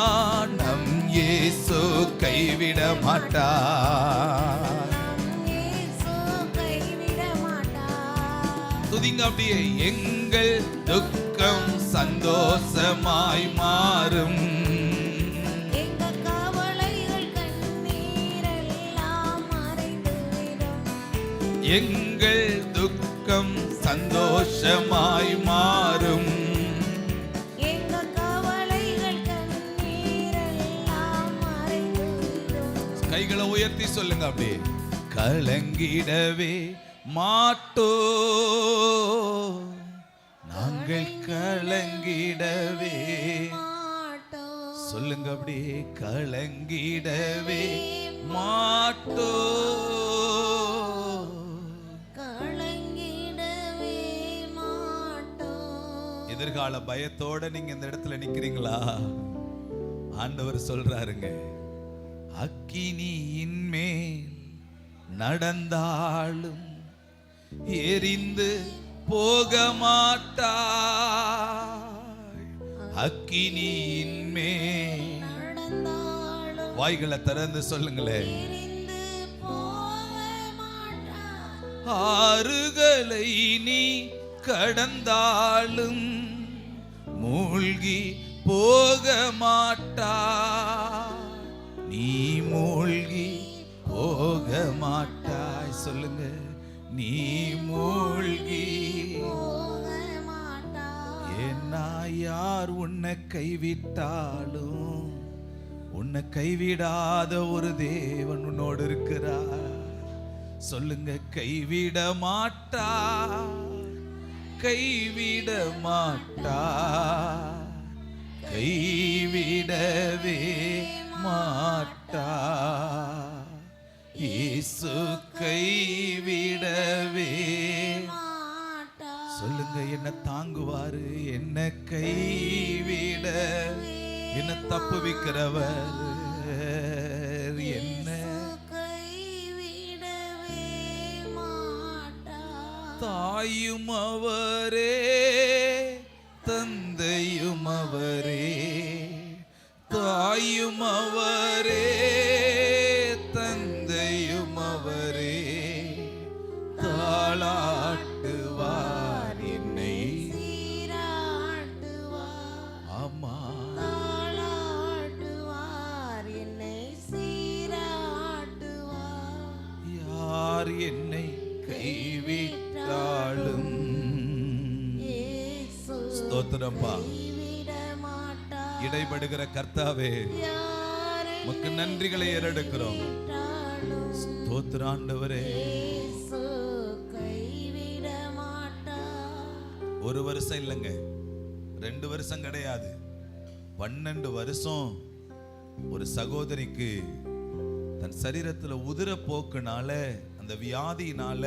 நம் இயேசு கைவிட மாட்டார். துதிங்க அப்படியே. எங்கள் துக்கம் சந்தோஷமாய் மாறும், எங்கள் கவலைகள் கண்ணீரெல்லாம் மறைந்துவிடும். எங்கள் துக்கம் சந்தோஷமாய் மாறும், எங்கள் கவலைகள் கண்ணீரெல்லாம் மறைந்துவிடும். கைகளை உயர்த்தி சொல்லுங்க அப்படியே. கலங்கிடவே மாட்டோ, நாங்கள் கலங்கிடவே மாட்டோம். சொல்லுங்க அப்படியே. கலங்கிடவே மாட்டோ, கலங்கிடவே மாட்டோம். எதிர்கால பயத்தோட நீங்க இந்த இடத்துல நிக்கிறீங்களா? ஆண்டவர் சொல்றாருங்க. அக்கினியின் மேல் நடந்தாலும் எரிந்து போக மாட்டாய். அக்கினியின் மேல் நடந்தாலும் வாய்களை திறந்து சொல்லுங்களேன். எரிந்து போக மாட்டாய். ஆறுகளை நீ கடந்தாலும் மூழ்கி போக மாட்டாய். நீ மூழ்கி போக மாட்டாய். சொல்லுங்க. நீ மூழ்கி போக மாட்டாய். ஏன்னா யார் உன்னை கைவிட்டாலும் உன்னை கைவிடாத ஒரு தேவன் உன்னோடு இருக்கிறார். சொல்லுங்க. கைவிட மாட்டா, கைவிட மாட்டா, கைவிடவே மாட்டா. இயேசு கைவிடவே மாட்டாய். சொல்லுங்க. என்ன தாங்குவாரு, என்ன கைவிட என்ன தப்புவிக்கிறவர் என்ன கைவிடவே மாட்டார். தாயும் அவரே தந்தையும் அவரே, தாயும் அவரே தந்தையும் அவரே, தாளாட்டுவார் என்னை. சீராட்டுவார். ஆமா, தாளாட்டுவார் என்னை சீராட்டுவார். யார் என்னை கைவிட்டாலும் இயேசு ஸ்தோத்திரம்பா. கைவிட மாட்டார். இடைபடுகிற கர்த்தாவே யாரை உமக்கு நன்றிகளை ஏறெடுக்கிறோம். விட்டாலும் ஸ்தோத்திர ஆண்டவரே. இயேசு கைவிட மாட்டார். ஒரு வருஷம் இல்லைங்க, 2 வருஷம் கிடையாது, 12 வருஷம் ஒரு சகோதரிக்கு தன் சரீரத்துல உதிர போக்குனால, அந்த வியாதியினால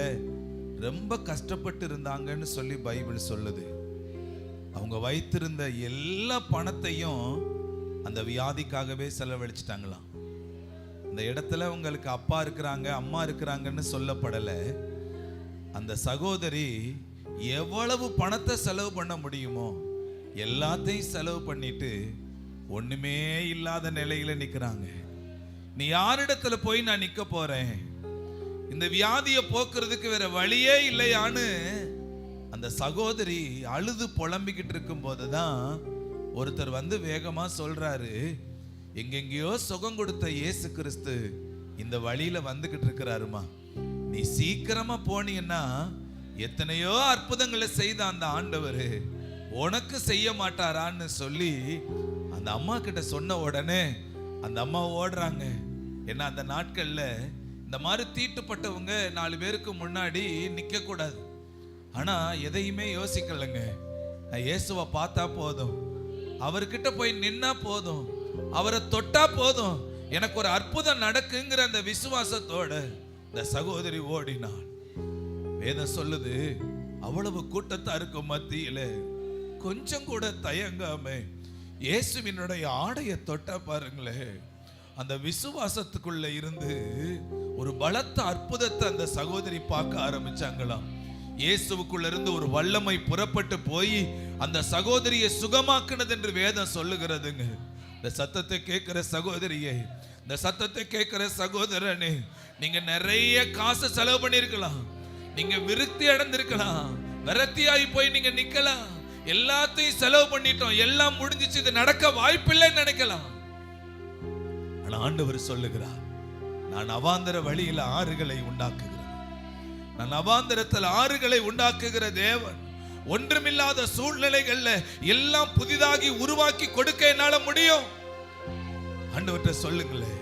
ரொம்ப கஷ்டப்பட்டு இருந்தாங்கன்னு சொல்லி பைபிள் சொல்லுது. அவங்க வைத்திருந்த எல்லா பணத்தையும் அந்த வியாதிக்காகவே செலவழிச்சிட்டாங்களாம். அந்த இடத்துல உங்களுக்கு அப்பா இருக்கிறாங்க அம்மா இருக்கிறாங்கன்னு சொல்லப்படலை. அந்த சகோதரி எவ்வளவு பணத்தை செலவு பண்ண முடியுமோ எல்லாத்தையும் செலவு பண்ணிட்டு ஒண்ணுமே இல்லாத நிலையில நிக்கிறாங்க. நீ யாரிடத்துல போய் நான் நிக்க போறேன், இந்த வியாதியை போக்குறதுக்கு வேற வழியே இல்லையான்னு அந்த சகோதரி அழுது புலம்பிக்கிட்டு இருக்கும் போதுதான் ஒருத்தர் வந்து வேகமா சொல்றாரு, எங்கெங்கயோ சுகம் கொடுத்த இயேசு கிறிஸ்து இந்த வழியில வந்துகிட்டு இருக்கிறாருமா, நீ சீக்கிரமா போனீங்கன்னா எத்தனையோ அற்புதங்களை செய்த அந்த ஆண்டவர் உனக்கு செய்ய மாட்டாரான்னு சொல்லி அந்த அம்மா கிட்ட சொன்ன உடனே அந்த அம்மா ஓடுறாங்க. ஏன்னா அந்த நாட்கள்ல இந்த மாதிரி தீட்டுப்பட்டவங்க 4 பேருக்கு முன்னாடி நிக்க கூடாது. ஆனா எதையுமே யோசிக்கலங்க, நான் இயேசுவை பார்த்தா போதும், அவர்கிட்ட போய் நின்னா போதும், அவரை தொட்டா போதும், எனக்கு ஒரு அற்புதம் நடக்குங்கிற அந்த விசுவாசத்தோட இந்த சகோதரி ஓடினாள். வேதம் சொல்லுது, அவ்வளவு கூட்டத்தாருக்கு மத்தியில கொஞ்சம் கூட தயங்காம இயேசுவினுடைய ஆடையை தொட்டா பாருங்களேன், அந்த விசுவாசத்துக்குள்ள இருந்து ஒரு பலத்த அற்புதத்தை அந்த சகோதரி பார்க்க ஆரம்பிச்சாங்களாம். இயேசுவுக்குள்ள இருந்து ஒரு வல்லமை புறப்பட்டு போய் அந்த சகோதரியை சுகமாக்குனது என்று வேதம் சொல்லுகிறதுங்க. இந்த சத்தத்தை கேட்கிற சகோதரியே, இந்த சத்தத்தை கேட்கிற சகோதரனே, நீங்க நிறைய காசு செலவு பண்ணிருக்கலாம், நீங்க விருத்தி அடைந்திருக்கலாம், விரத்தியாகி போய் நீங்க நிக்கலாம், எல்லாத்தையும் செலவு பண்ணிட்டோம், எல்லாம் முடிஞ்சிச்சு, இது நடக்க வாய்ப்பில்லைன்னு நினைக்கலாம். ஆனா ஆண்டவர் சொல்லுகிறார், நான் அவாந்தர வழியில ஆறுகளை உண்டாக்குகிறேன், நான் அவாந்தரத்தில் ஆறுகளை உண்டாக்குகிற தேவன். ஒன்றுமில்லாத சூழ்நிலைகள்ல எல்லாம் புதிதாகி உருவாக்கி கொடுக்க என்னால முடியும். ஆண்டவர்கிட்ட சொல்லுங்களேன்,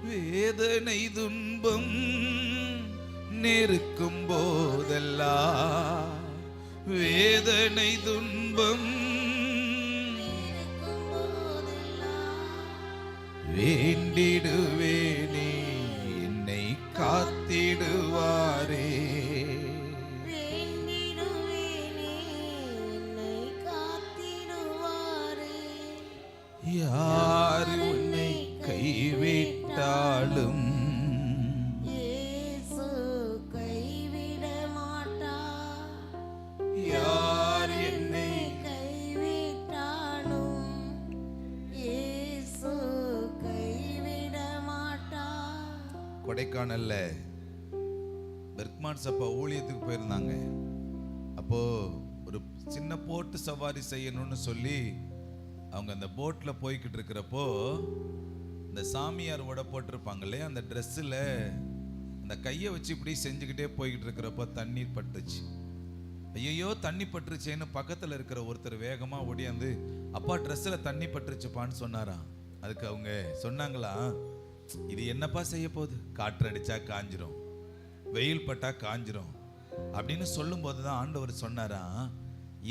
வேதனை துன்பம் நெருக்கும் போதெல்லாம், வேதனை துன்பம் வேண்டிடுவேனே என்னை காத்திடுவாரே, வேண்டிடுவேனே என்னை காத்திடுவாரே. யார் உன்னை கைவிட்டாலும் இயேசு கைவிட மாட்டார். யார் என்னை கைவிட்டாலும் இயேசு கைவிட மாட்டார். கொடைக்கானல்ல பெர்க்மான் சப்பா ஊழியத்துக்கு போயிருந்தாங்க. அப்போ ஒரு சின்ன போட்டு சவாரி செய்யணும்னு சொல்லி அவங்க அந்த போட்ல போய்கிட்டு இருக்கிறப்போ இந்த சாமியார் உட போட்டிருப்பாங்க இல்லையா, அந்த ட்ரெஸ்ஸில் அந்த கையை வச்சு இப்படி செஞ்சுக்கிட்டே போய்கிட்டு இருக்கிறப்போ தண்ணீர் பட்டுச்சு. ஐயோ தண்ணி பட்டுருச்சேன்னு பக்கத்தில் இருக்கிற ஒருத்தர் வேகமாக ஓடியாந்து, அப்பா ட்ரெஸ்ஸில் தண்ணி பட்டுருச்சுப்பான்னு சொன்னாராம். அதுக்கு அவங்க சொன்னாங்களா, இது என்னப்பா செய்ய போகுது, காற்று அடிச்சா காஞ்சிரும், வெயில் பட்டா காஞ்சிரும் அப்படின்னு சொல்லும்போது தான் ஆண்டவர் சொன்னாரா,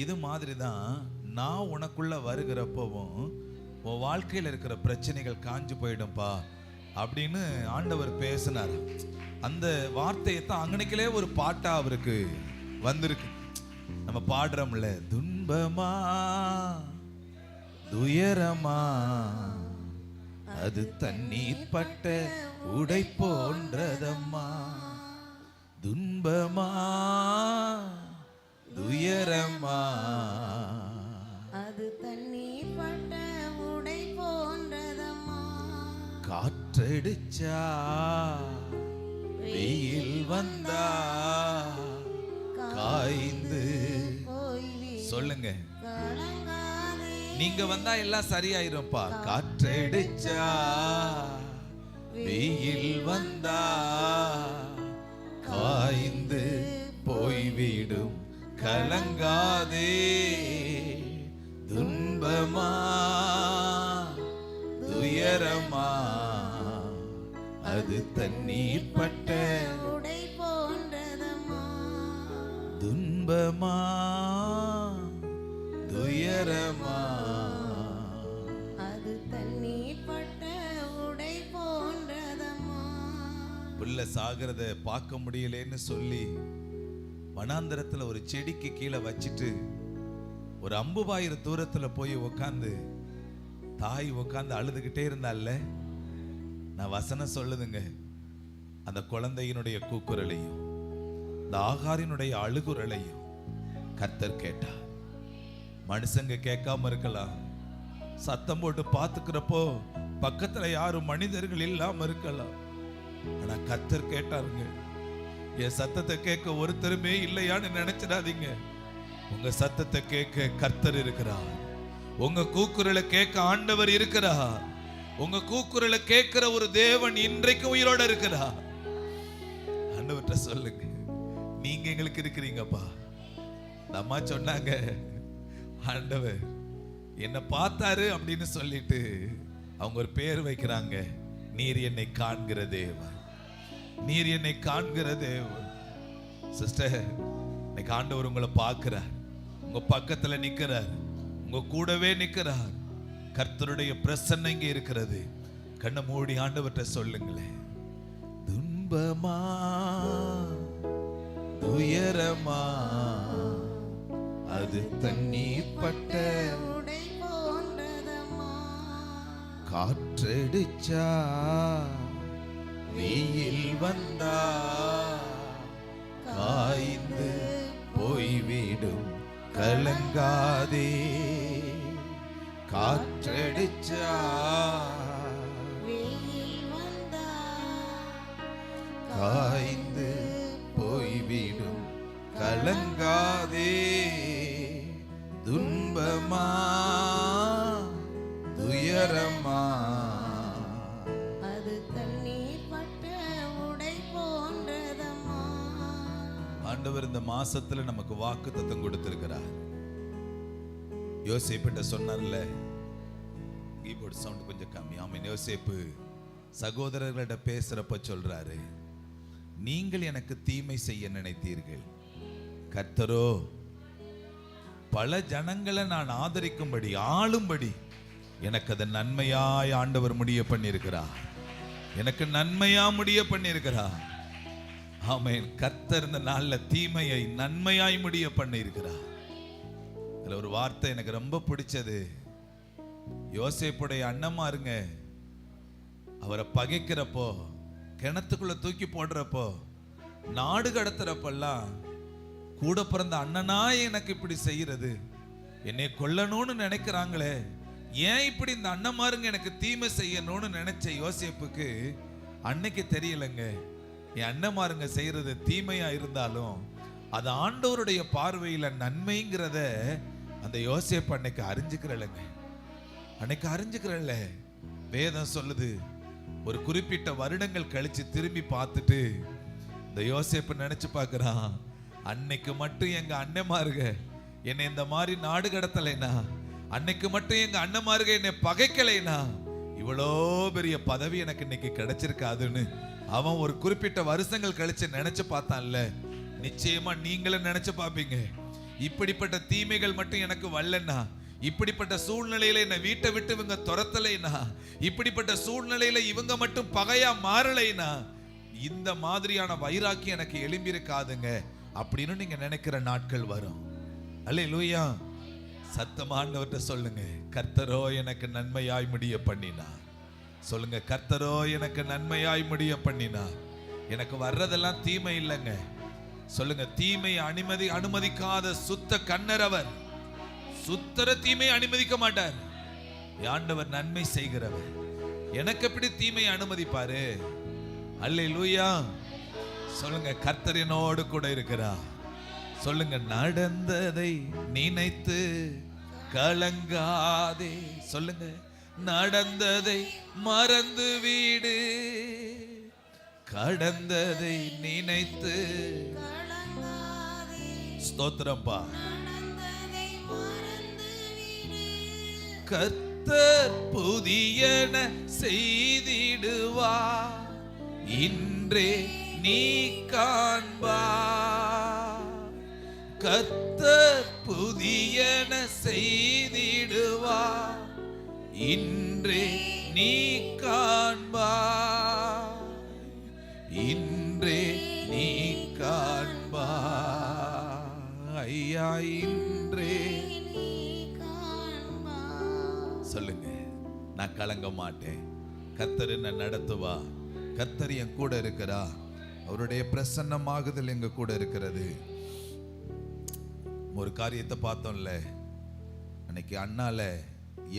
இது மாதிரி தான் நான் உனக்குள்ள வருகிறப்பவும் உன் வாழ்க்கையில் இருக்கிற பிரச்சனைகள் காஞ்சு போயிடும்பா அப்படின்னு ஆண்டவர் பேசினார். அந்த வார்த்தையை தான் அங்கனைக்கிலே ஒரு பாட்டா அவருக்கு வந்திருக்கு. நம்ம பாடுறோம்ல, துன்பமா துயரமா அது தண்ணீர் பட்ட உடை போன்றதம்மா. துன்பமா துயரமா அது தண்ணீர் பட்ட உடை போன்றதம்மா. காற்றடிச்சா வெயில் வந்தா காய்ந்து சொல்லுங்க. கலங்காதே நீங்க வந்தா எல்லாம் சரியாயிரும்பா. காற்றடிச்சா வெயில் வந்தா காய்ந்து போய்விடும். கலங்காதே. துன்பமா துயரமா அது தண்ணீர் பட்ட உடை போன்றதம்மா. துன்பமா துயரமா அது தண்ணீர் பட்ட உடை போன்றதம்மா. புள்ள சாகிறத பார்க்க முடியலன்னு சொல்லி வனாந்தரத்துல ஒரு செடிக்கு கீழே வச்சிட்டு ஒரு 50,000 தூரத்துல போய் உக்காந்து தாய் உக்காந்து அழுதுகிட்டே இருந்தால. நான் வசனம் சொல்லுதுங்க, அந்த குழந்தையினுடைய கூக்குரலையும் இந்த ஆகாரினுடைய அழுகுரலையும் கர்த்தர் கேட்டார். மனுஷங்க கேட்காம இருக்கலாம், சத்தம் போட்டு பார்த்துக்கிறப்போ பக்கத்துல யாரும் மனிதர்கள் இல்லாம இருக்கலாம். ஆனா கர்த்தர் கேட்டாருங்க. என் சத்தத்தை கேட்க ஒருத்தருமே இல்லையான்னு நினைச்சிடாதீங்க. உங்க சத்தத்தை கேட்க கர்த்தர் இருக்கிறார். உங்க கூக்குரலை கேட்க ஆண்டவர் இருக்கிறார். உங்க கூக்குரலை கேட்கிற ஒரு தேவன் இன்றைக்கு உயிரோட இருக்கிறார். ஆண்டவர்கிட்ட சொல்லுங்க, நீங்க எங்களுக்கு இருக்கிறீங்கப்பா. இந்த அம்மா சொன்னாங்க, ஆண்டவர் என்ன பார்த்தாரு அப்படின்னு சொல்லிட்டு அவங்க ஒரு பேர் வைக்கிறாங்க. நீர் என்னை காண்கிற தேவன், நீர் என்னை காண்கிற தேவன். சிஸ்டர், இன்னைக்கு ஆண்டவர் உங்களை பார்க்கிறார், உங்க பக்கத்துல நிக்கிறார், உங்க கூடவே நிக்கிறார். கர்த்தருடைய பிரசன்னம் இங்கே இருக்கிறது. கண்ணை மூடி ஆண்டவர்கிட்ட சொல்லுங்களேன். துன்பமா துயரமா அது தண்ணீர் பட்ட உடை போன்றதம்மா. காற்றடிச்சா வெயில் வந்தா காய்ந்து போய்விடும். கலங்காதே. காற்றடிச்சா வெயில் வந்தா காய்ந்து போய்விடும். கலங்காதே. துன்பமா துயரமா அது தண்ணீர் பட்ட உடை போன்றதம்மா. ஆண்டவர் இந்த மாசத்துல நமக்கு வாக்குத்தத்தம் கொடுத்திருக்கிறார். யோசேப்பிட்ட சொன்னார்ல, கீபோர்ட் சவுண்ட் கொஞ்சம் கம்மி. ஆமீன். யோசேப்பு சகோதரர்களிட பேசுறப்ப சொல்றாரு, நீங்கள் எனக்கு தீமை செய்ய நினைத்தீர்கள், கர்த்தரோ பல ஜனங்களை நான் ஆதரிக்கும்படி ஆளும்படி எனக்கு அதை நன்மையாய் ஆண்டவர் முடிய பண்ணியிருக்கிறார். எனக்கு நன்மையா முடிய பண்ணியிருக்கிறார். ஆமென். கர்த்தர் இந்த நாள்ல தீமையை நன்மையாய் முடிய பண்ணியிருக்கிறார். அதுல ஒரு வார்த்தை எனக்கு ரொம்ப பிடிச்சது. யோசேப்புடைய அண்ணமாருங்க அவரை பகைக்கிறப்போ, கிணத்துக்குள்ள தூக்கி போடுறப்போ, நாடு கடத்துறப்பெல்லாம் கூட பிறந்த அண்ணனா எனக்கு இப்படி செய்யறது, என்னை கொல்லணும்னு நினைக்கிறாங்களே, ஏன் இப்படி இந்த அண்ணமாருங்க எனக்கு தீமை செய்யணும்னு நினைச்ச யோசேப்புக்கு அன்னைக்கு தெரியலங்க, என் அண்ணமாருங்க செய்யறது தீமையா இருந்தாலும் அது ஆண்டவருடைய பார்வையில நன்மைங்கிறத அந்த யோசேப்பு அன்னைக்கு அறிஞ்சுக்கிறலங்க. அன்னைக்கு அறிஞ்சுக்கிறல்ல. வேதம் சொல்லுது, ஒரு குறிப்பிட்ட வருடங்கள் கழிச்சு திரும்பி பார்த்துட்டு இந்த யோசேப்பு நினைச்சு பார்க்கிறான், அன்னைக்கு மட்டும் எங்க அண்ணமாருங்க என்னை இந்த மாதிரி நாடு கடத்தலைனா, அன்னைக்கு மட்டும் எங்க அண்ணமாருங்க என்னை பகைக்கலைனா, இவ்வளோ பெரிய பதவி எனக்கு இன்னைக்கு கிடைச்சிருக்காதுன்னு அவன் ஒரு குறிப்பிட்ட வருஷங்கள் கழிச்சு நினைச்சு பார்த்தான்ல. நிச்சயமா நீங்களும் நினைச்சு பார்ப்பீங்க, இப்படிப்பட்ட தீமைகள் மட்டும் எனக்கு வரலன்னா, இப்படிப்பட்ட சூழ்நிலையில என்னை வீட்டை விட்டு இவங்க துரத்தலைனா, இப்படிப்பட்ட சூழ்நிலையில இவங்க மட்டும் பகையா மாறலைனா, இந்த மாதிரியான வைராக்கியம் எனக்கு எழும்பி இருக்காதுங்க அப்படின்னு நீங்க நினைக்கிற நாட்கள் வரும். அல்லேலூயா. சத்தமானவர்கிட்ட சொல்லுங்க, கர்த்தரோ எனக்கு நன்மையாய் முடிய பண்ணினார். சொல்லுங்க, கர்த்தரோ எனக்கு நன்மையாய் முடிய பண்ணினார். எனக்கு வர்றதெல்லாம் தீமை இல்லைங்க. சொல்லுங்க, தீமை அனுமதிக்காத சுத்த கண்ணர் அவர். சுத்தர தீமை அனுமதிக்க மாட்டார். ஆண்டவர் நன்மை செய்கிறவர். எனக்கு எப்படி தீமை அனுமதிப்பாரு? அல்லேலூயா. சொல்லுங்க, கர்த்தர் என்னோடு கூட இருக்கிறார். சொல்லுங்க, நடந்ததை நினைத்து கலங்காதே. சொல்லுங்க, நடந்ததை மறந்து வீடு, கடந்ததை நினைத்து. ஸ்தோத்திரம்பா. கர்த்தர் புதியன செய்திடுவா, இன்றே நீ காண்பா. கர்த்தர் புதியன செய்திடுவா, இன்றே நீ காண்பா. இன்றே நீ காண்பா. ஐயா, இன்றே. சொல்லுங்க, நான் கலங்க மாட்டேன். கர்த்தர் என்ன நடத்துவா. கர்த்தர் என் கூட இருக்கிறா. அவருடைய பிரசன்னமாகுதல் எங்க கூட இருக்கிறது. ஒரு காரியத்தை பார்த்தோம்ல, அன்னைக்கு அண்ணால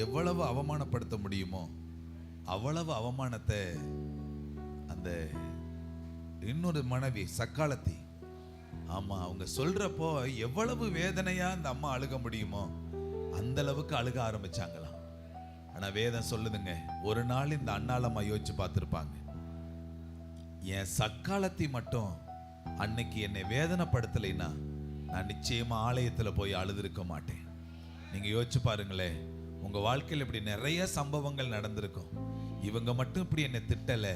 எவ்வளவு அவமானப்படுத்த முடியுமோ அவ்வளவு அவமானத்தை அந்த இன்னொரு மனைவி சக்காலத்தி, ஆமா, அவங்க சொல்றப்போ எவ்வளவு வேதனையா அந்த அம்மா அழுக முடியுமோ அந்த அளவுக்கு அழுக ஆரம்பிச்சாங்களாம். ஆனா வேதம் சொல்லுதுங்க, ஒரு நாள் இந்த அண்ணாலம்மா யோசிச்சு பார்த்திருப்பாங்க, என் சக்காலத்தி மட்டும் அன்னைக்கு என்னை வேதனைப்படுத்தலைன்னா நான் நிச்சயமா ஆலயத்துல போய் அழுதுருக்க மாட்டேன். நீங்க யோசிச்சு பாருங்களேன், உங்க வாழ்க்கையில் இப்படி நிறைய சம்பவங்கள் நடந்திருக்கும். இவங்க மட்டும் இப்படி என்னை திட்டல,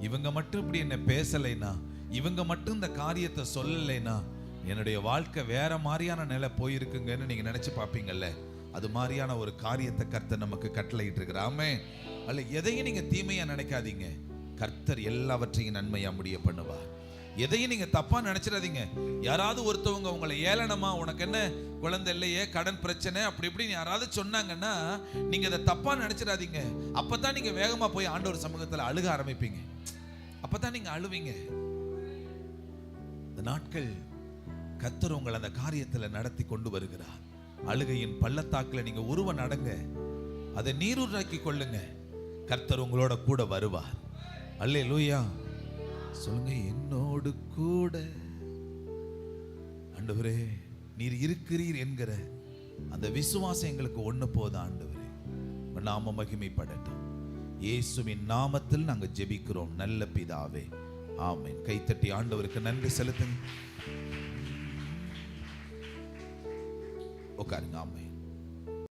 இவங்க மட்டும் இப்படி என்னை பேசலைனா, இவங்க மட்டும் இந்த காரியத்தை சொல்லலைனா என்னுடைய வாழ்க்கை வேற மாதிரியான நிலை போயிருக்குங்கன்னு நீங்க நினைச்சு பார்ப்பீங்கல்ல. அது மாதிரியான ஒரு காரியத்தை கர்த்தர் நமக்கு கட்டளையிட்டு இருக்கிறார். ஆமென். அல்ல, எதையும் நீங்க தீமையா நினைக்காதீங்க. கர்த்தர் எல்லாவற்றையும் நன்மையா முடிய பண்ணுவார். எதையும் நீங்க தப்பா நினைச்சிடாதீங்க. யாராவது ஒருத்தவங்க உங்களை ஏளனமா, உனக்கு என்ன குழந்தை இல்லையே, கடன் பிரச்சனை, அப்படி இப்படின்னு யாராவது சொன்னாங்கன்னா நீங்க அதை தப்பா நினைச்சிடாதீங்க. அப்பதான் நீங்க வேகமா போய் ஆண்டவர் சமூகத்துல அழுக ஆரம்பிப்பீங்க. அப்பதான் நீங்க அழுவீங்க. இந்த நாட்கள் கர்த்தர் உங்களை அந்த காரியத்துல நடத்தி கொண்டு வருகிறார். அழுகையின் பள்ளத்தாக்குல நீங்க உருவ நடங்க, அதை நீரூற்றாக்கி கொள்ளுங்க. கர்த்தர் உங்களோட கூட வருவார். அல்லேலூயா. சொல்லுங்க, என்னோடு கூட ஆண்டவரே நீர் இருக்கிறீர் என்கிற அந்த விசுவாசம் எங்களுக்கு ஒண்ணு போதும். ஆண்டவரே உங்க நாம மகிமைப்படட்டும். இயேசுவின் நாமத்தில் நாங்க ஜெபிக்கிறோம் நல்ல பிதாவே, ஆமென். கைத்தட்டி ஆண்டவருக்கு நன்றி செலுத்துங்க. உட்காருங்க. ஆமென்.